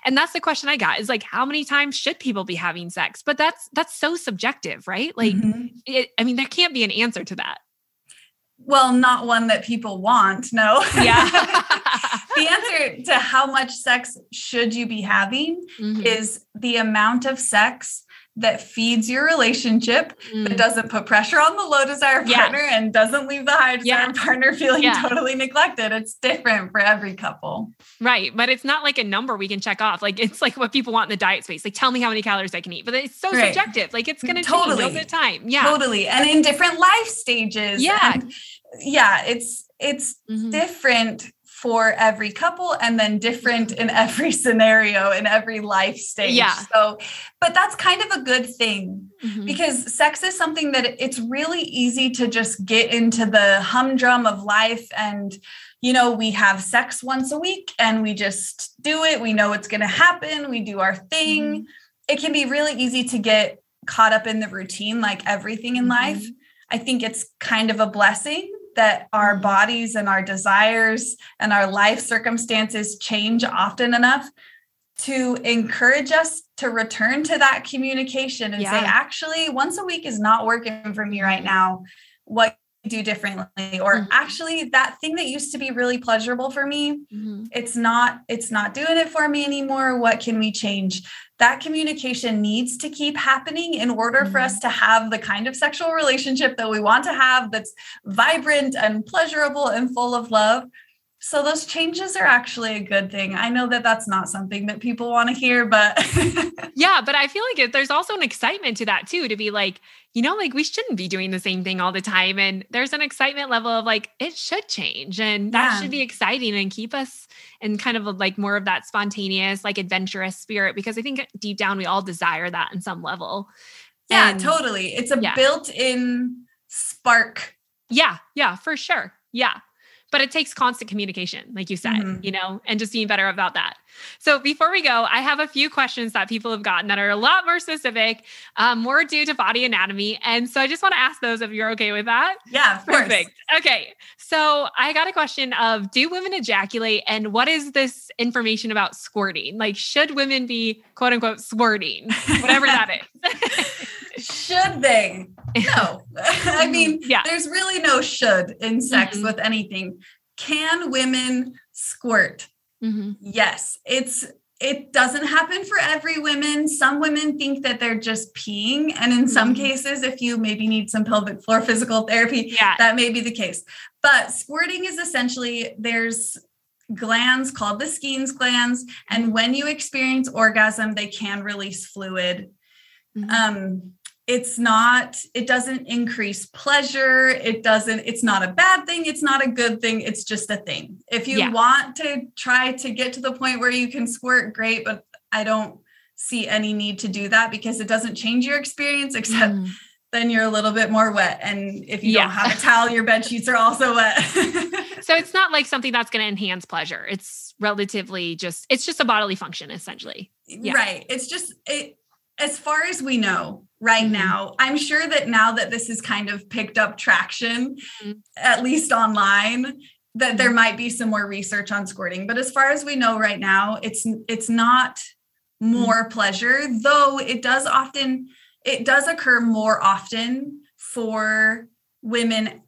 And that's the question I got, is like, how many times should people be having sex? But that's so subjective, right? Like, there can't be an answer to that. Well, not one that people want. No. Yeah. The answer to how much sex should you be having is the amount of sex that feeds your relationship, that doesn't put pressure on the low desire partner and doesn't leave the high desire partner feeling totally neglected. It's different for every couple. Right. But it's not like a number we can check off. Like, it's like what people want in the diet space. Like, tell me how many calories I can eat. But it's so subjective. Like, it's going to change over time. Yeah. Totally. And in different life stages. Yeah. And it's different for every couple, and then different in every scenario, in every life stage. Yeah. So, but that's kind of a good thing, because sex is something that it's really easy to just get into the humdrum of life. And, we have sex once a week and we just do it. We know it's going to happen. We do our thing. It can be really easy to get caught up in the routine, like everything in life. I think it's kind of a blessing that our bodies and our desires and our life circumstances change often enough to encourage us to return to that communication and say, actually, once a week is not working for me right now. What can I do differently? Or actually, that thing that used to be really pleasurable for me, it's not doing it for me anymore. What can we change? That communication needs to keep happening in order for us to have the kind of sexual relationship that we want to have, that's vibrant and pleasurable and full of love. So those changes are actually a good thing. I know that that's not something that people want to hear, but yeah, but I feel like there's also an excitement to that too, to be like, like we shouldn't be doing the same thing all the time. And there's an excitement level of like, it should change, and that should be exciting and keep us in kind of like more of that spontaneous, like adventurous spirit, because I think deep down, we all desire that in some level. Yeah, totally. It's a built-in spark. Yeah, for sure. Yeah. But it takes constant communication, like you said, and just being better about that. So before we go, I have a few questions that people have gotten that are a lot more specific, more due to body anatomy. And so I just want to ask those if you're okay with that. Yeah, of course. Perfect. Okay. So I got a question of, do women ejaculate? And what is this information about squirting? Like, should women be quote unquote squirting? Whatever that is. Should they? No. I mean, Yeah. there's really no should in sex with anything. Can women squirt? Yes. It doesn't happen for every woman. Some women think that they're just peeing. And in some cases, if you maybe need some pelvic floor physical therapy, that may be the case. But squirting is essentially, there's glands called the Skene's glands. And when you experience orgasm, they can release fluid. It doesn't increase pleasure. It's not a bad thing. It's not a good thing. It's just a thing. If you want to try to get to the point where you can squirt, great. But I don't see any need to do that because it doesn't change your experience, except then you're a little bit more wet. And if you don't have a towel, your bed sheets are also wet. So it's not like something that's going to enhance pleasure. It's relatively it's just a bodily function, essentially. Right. It's just, as far as we know right now, I'm sure that now that this has kind of picked up traction, at least online, that there might be some more research on squirting. But as far as we know right now, it's not more pleasure, though it does occur more often for women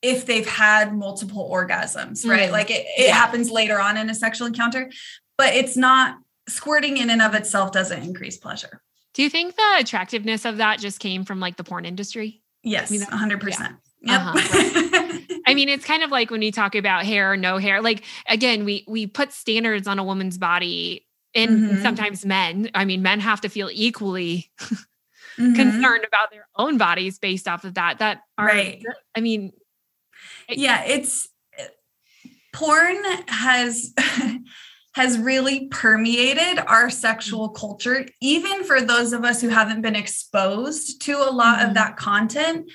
if they've had multiple orgasms, right? Like it happens later on in a sexual encounter, but it's not, squirting in and of itself doesn't increase pleasure. Do you think the attractiveness of that just came from like the porn industry? Yes, 100%. Yeah. Yep. I mean, it's kind of like when we talk about hair or no hair, like, again, we put standards on a woman's body and sometimes men have to feel equally concerned about their own bodies based off of that are, right. I mean, porn has really permeated our sexual culture, even for those of us who haven't been exposed to a lot of that content.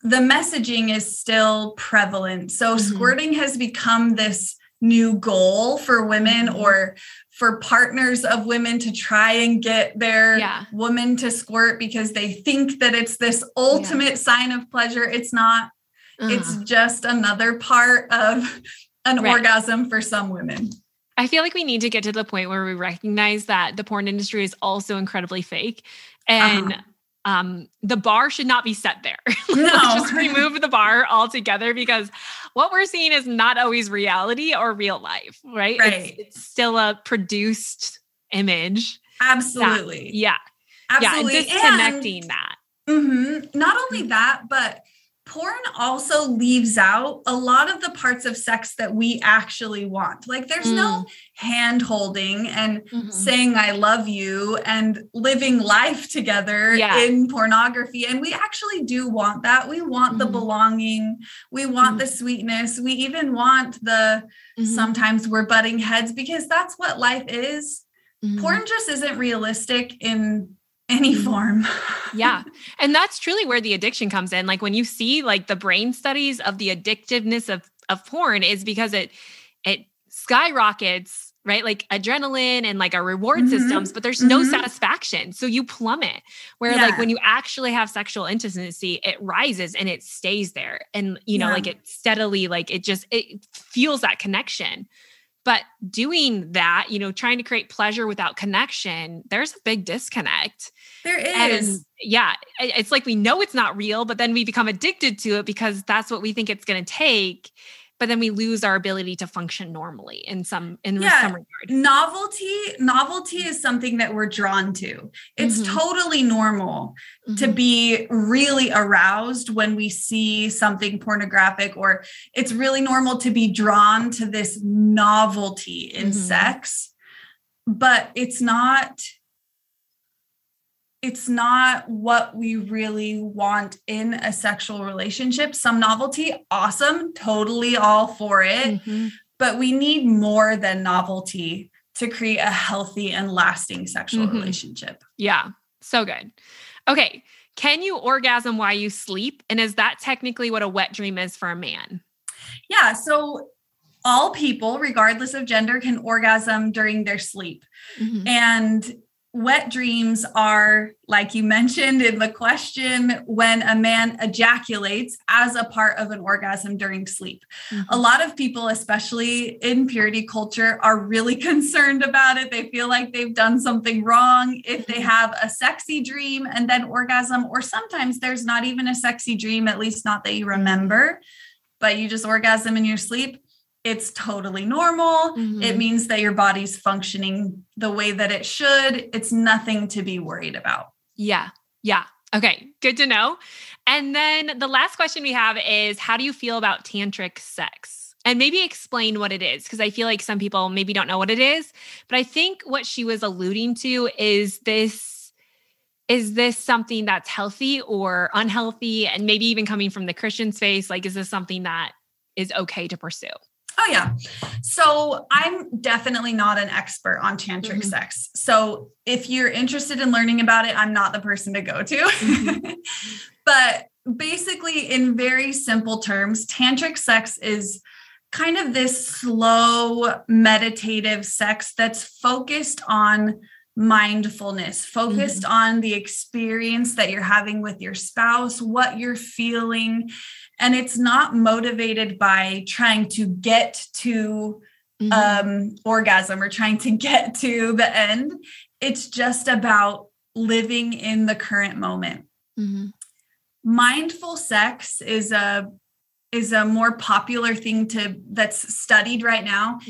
The messaging is still prevalent. So squirting has become this new goal for women or for partners of women to try and get their woman to squirt because they think that it's this ultimate sign of pleasure. It's not. It's just another part of an orgasm for some women. I feel like we need to get to the point where we recognize that the porn industry is also incredibly fake and the bar should not be set there. Let's just remove the bar altogether because what we're seeing is not always reality or real life, right? It's still a produced image. Absolutely. Absolutely. And disconnecting that. Not only that, but porn also leaves out a lot of the parts of sex that we actually want. Like there's no hand holding and saying, I love you and living life together in pornography. And we actually do want that. We want the belonging. We want the sweetness. We even want the, sometimes we're butting heads because that's what life is. Porn just isn't realistic in any form. And that's truly where the addiction comes in. Like when you see like the brain studies of the addictiveness of porn is because it skyrockets, right? Like adrenaline and like our reward systems, but there's no satisfaction. So you plummet where like when you actually have sexual intimacy, it rises and it stays there. And you know, like it steadily, like it feels that connection. But doing that, you know, trying to create pleasure without connection, there's a big disconnect. There is. And it's like we know it's not real, but then we become addicted to it because that's what we think it's going to take. But then we lose our ability to function normally in some regard. Novelty is something that we're drawn to. It's totally normal to be really aroused when we see something pornographic, or it's really normal to be drawn to this novelty in sex, but it's not what we really want in a sexual relationship. Some novelty, awesome, totally all for it. But we need more than novelty to create a healthy and lasting sexual relationship. Yeah, so good. Okay, can you orgasm while you sleep? And is that technically what a wet dream is for a man? Yeah, so all people, regardless of gender, can orgasm during their sleep. And wet dreams are, like you mentioned in the question, when a man ejaculates as a part of an orgasm during sleep. A lot of people, especially in purity culture, are really concerned about it. They feel like they've done something wrong if they have a sexy dream and then orgasm, or sometimes there's not even a sexy dream, at least not that you remember, but you just orgasm in your sleep. It's totally normal. It means that your body's functioning the way that it should. It's nothing to be worried about. Yeah. Yeah. Okay. Good to know. And then the last question we have is, how do you feel about tantric sex? And maybe explain what it is, because I feel like some people maybe don't know what it is. But I think what she was alluding to is this something that's healthy or unhealthy? And maybe even coming from the Christian space, like, is this something that is okay to pursue? Oh, yeah. So I'm definitely not an expert on tantric sex. So if you're interested in learning about it, I'm not the person to go to. But basically, in very simple terms, tantric sex is kind of this slow, meditative sex that's focused on mindfulness, focused on the experience that you're having with your spouse, what you're feeling. And it's not motivated by trying to get to orgasm or trying to get to the end. It's just about living in the current moment. Mindful sex is a more popular thing that's studied right now.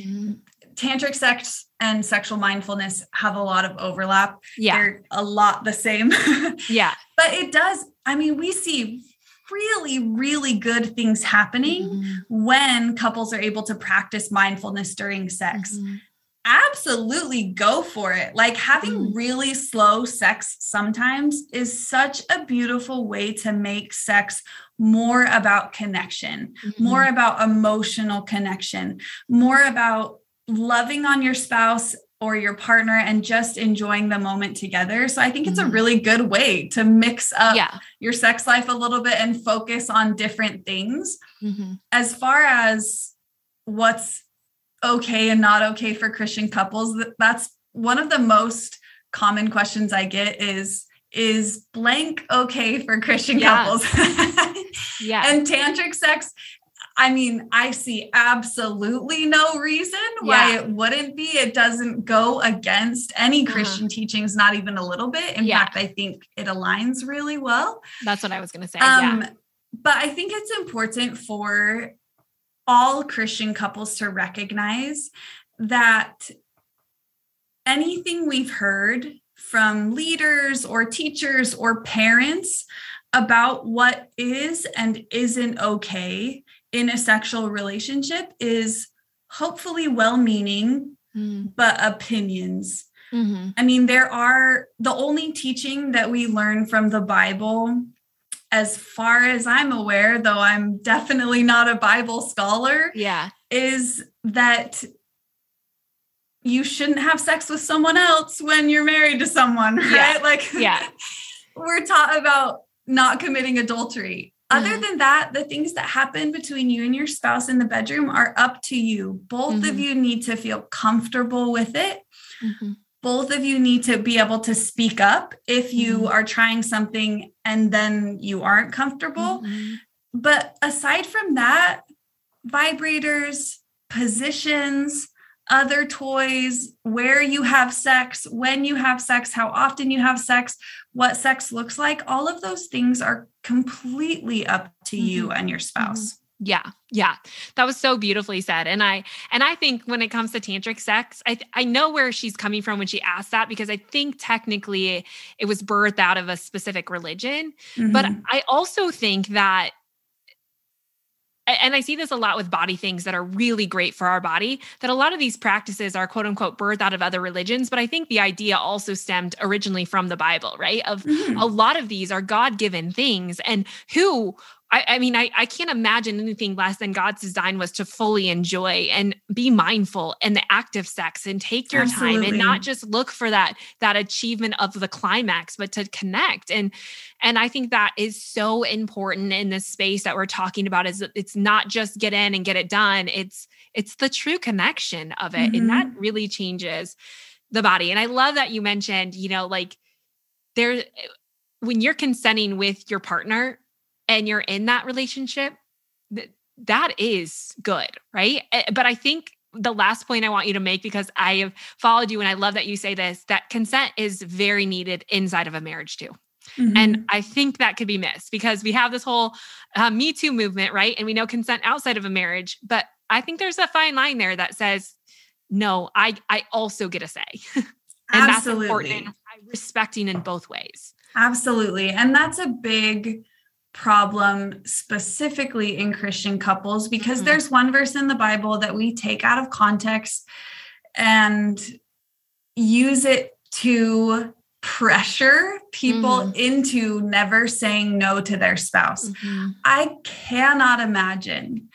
Tantric sex and sexual mindfulness have a lot of overlap. Yeah. They're a lot the same. Yeah. But it does, I mean, we see really, really good things happening when couples are able to practice mindfulness during sex. Absolutely go for it. Like, having really slow sex sometimes is such a beautiful way to make sex more about connection, more about emotional connection, more about loving on your spouse or your partner and just enjoying the moment together. So I think it's a really good way to mix up your sex life a little bit and focus on different things. As far as what's okay and not okay for Christian couples, that's one of the most common questions I get is blank okay for Christian couples? And tantric sex, I mean, I see absolutely no reason why it wouldn't be. It doesn't go against any Christian teachings, not even a little bit. In fact, I think it aligns really well. That's what I was going to say. But I think it's important for all Christian couples to recognize that anything we've heard from leaders or teachers or parents about what is and isn't okay in a sexual relationship is hopefully well-meaning, but opinions. I mean, the only teaching that we learn from the Bible, as far as I'm aware, though I'm definitely not a Bible scholar, is that you shouldn't have sex with someone else when you're married to someone, right? We're taught about not committing adultery. Other than that, the things that happen between you and your spouse in the bedroom are up to you. Both of you need to feel comfortable with it. Both of you need to be able to speak up if you are trying something and then you aren't comfortable. But aside from that, vibrators, positions, other toys, where you have sex, when you have sex, how often you have sex, what sex looks like, all of those things are completely up to you and your spouse. Yeah. That was so beautifully said. And I think when it comes to tantric sex, I know where she's coming from when she asked that, because I think technically it was birthed out of a specific religion. But I also think that, and I see this a lot with body things that are really great for our body, that a lot of these practices are quote unquote birthed out of other religions. But I think the idea also stemmed originally from the Bible, right? Of a lot of these are God-given things, and I can't imagine anything less than God's design was to fully enjoy and be mindful in the act of sex and take your time and not just look for that achievement of the climax, but to connect. And I think that is so important in this space that we're talking about, is that it's not just get in and get it done. It's the true connection of it. And that really changes the body. And I love that you mentioned, like when you're consenting with your partner and you're in that relationship, that is good, right? But I think the last point I want you to make, because I have followed you and I love that you say this, that consent is very needed inside of a marriage too. Mm-hmm. And I think that could be missed because we have this whole Me Too movement, right? And we know consent outside of a marriage, but I think there's a fine line there that says, no, I also get a say. And Absolutely. That's important. Respecting in both ways. Absolutely. And that's a big problem specifically in Christian couples, because there's one verse in the Bible that we take out of context and use it to pressure people into never saying no to their spouse. I cannot imagine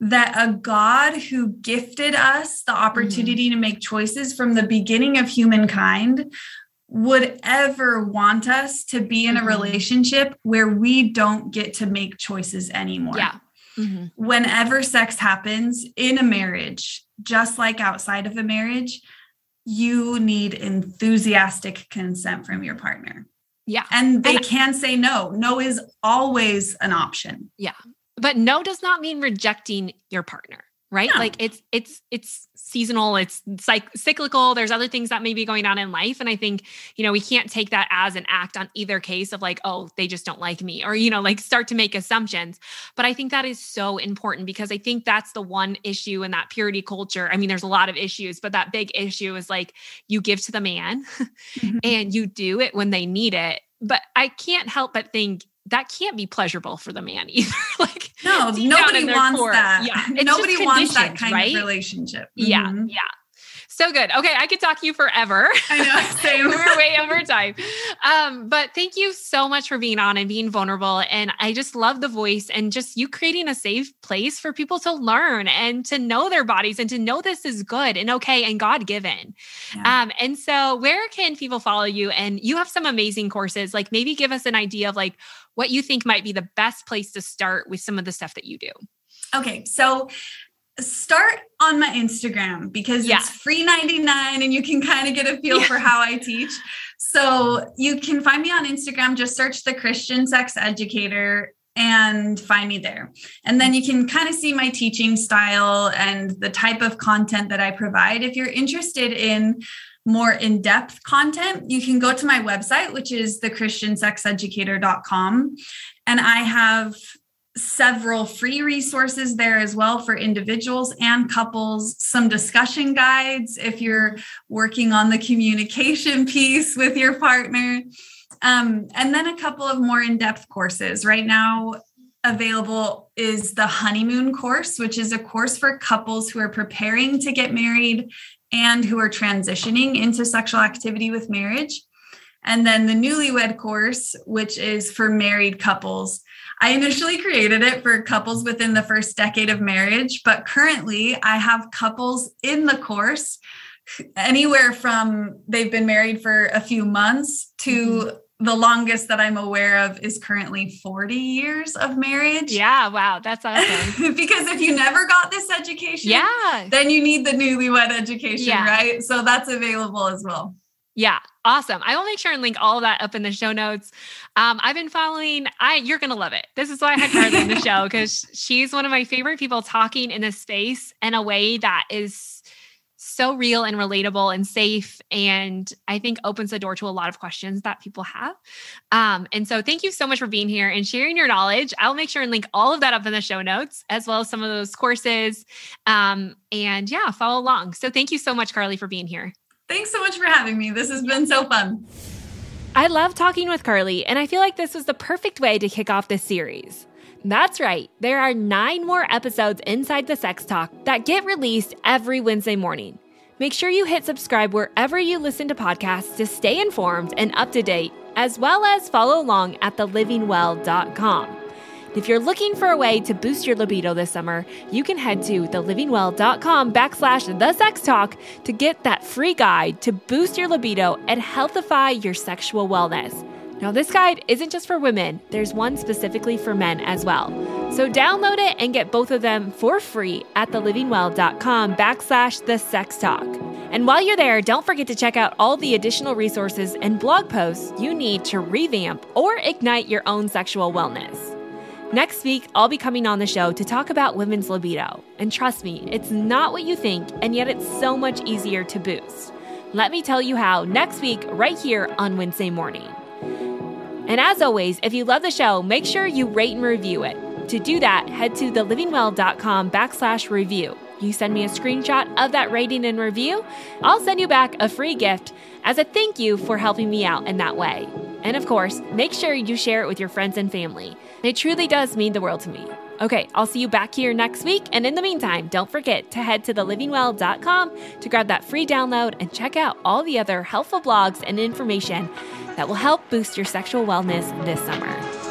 that a God who gifted us the opportunity to make choices from the beginning of humankind would ever want us to be in a relationship where we don't get to make choices anymore. Yeah. Whenever sex happens in a marriage, just like outside of a marriage, you need enthusiastic consent from your partner. Yeah. And they can say no. No is always an option. Yeah. But no does not mean rejecting your partner, right? No. Like it's seasonal, it's cyclical. There's other things that may be going on in life. And I think, we can't take that as an act on either case of like, oh, they just don't like me, or, like start to make assumptions. But I think that is so important because I think that's the one issue in that purity culture. I mean, there's a lot of issues, but that big issue is like you give to the man and you do it when they need it. But I can't help but think that can't be pleasurable for the man either. Like, no, nobody wants that. Yeah, nobody wants that kind of relationship. Yeah. So good. Okay, I could talk to you forever. I know, same. We're way over time. But thank you so much for being on and being vulnerable. And I just love the voice and just you creating a safe place for people to learn and to know their bodies and to know this is good and okay and God-given. Yeah. And so where can people follow you? And you have some amazing courses, like maybe give us an idea of like what you think might be the best place to start with some of the stuff that you do. Okay. So start on my Instagram because it's free 99 and you can kind of get a feel for how I teach. So you can find me on Instagram, just search the Christian Sex Educator and find me there. And then you can kind of see my teaching style and the type of content that I provide. If you're interested in more in-depth content, you can go to my website, which is thechristiansexeducator.com. And I have several free resources there as well for individuals and couples, some discussion guides if you're working on the communication piece with your partner, and then a couple of more in-depth courses. Right now available is the honeymoon course, which is a course for couples who are preparing to get married and who are transitioning into sexual activity with marriage. And then the newlywed course, which is for married couples. I initially created it for couples within the first decade of marriage, but currently I have couples in the course anywhere from they've been married for a few months to the longest that I'm aware of is currently 40 years of marriage. Yeah. Wow. That's awesome. Because if you never got this education, then you need the newlywed education, right? So that's available as well. Yeah. Awesome. I will make sure and link all of that up in the show notes. I've been following, you're going to love it. This is why I had Carlie in the show, because she's one of my favorite people talking in this space in a way that is so real and relatable and safe. And I think opens the door to a lot of questions that people have. And so thank you so much for being here and sharing your knowledge. I'll make sure and link all of that up in the show notes, as well as some of those courses. And follow along. So thank you so much, Carlie, for being here. Thanks so much for having me. This has been so fun. I love talking with Carlie, and I feel like this was the perfect way to kick off this series. That's right. There are 9 more episodes inside the Sex Talk that get released every Wednesday morning. Make sure you hit subscribe wherever you listen to podcasts to stay informed and up to date, as well as follow along at thelivingwell.com. If you're looking for a way to boost your libido this summer, you can head to thelivingwell.com/thesextalk to get that free guide to boost your libido and healthify your sexual wellness. Now, this guide isn't just for women. There's one specifically for men as well. So download it and get both of them for free at thelivingwell.com/thesextalk. And while you're there, don't forget to check out all the additional resources and blog posts you need to revamp or ignite your own sexual wellness. Next week, I'll be coming on the show to talk about women's libido. And trust me, it's not what you think, and yet it's so much easier to boost. Let me tell you how next week, right here on Wednesday morning. And as always, if you love the show, make sure you rate and review it. To do that, head to thelivingwell.com/review. You send me a screenshot of that rating and review, I'll send you back a free gift as a thank you for helping me out in that way. And of course, make sure you share it with your friends and family. It truly does mean the world to me. Okay, I'll see you back here next week. And in the meantime, don't forget to head to thelivingwell.com to grab that free download and check out all the other helpful blogs and information that will help boost your sexual wellness this summer.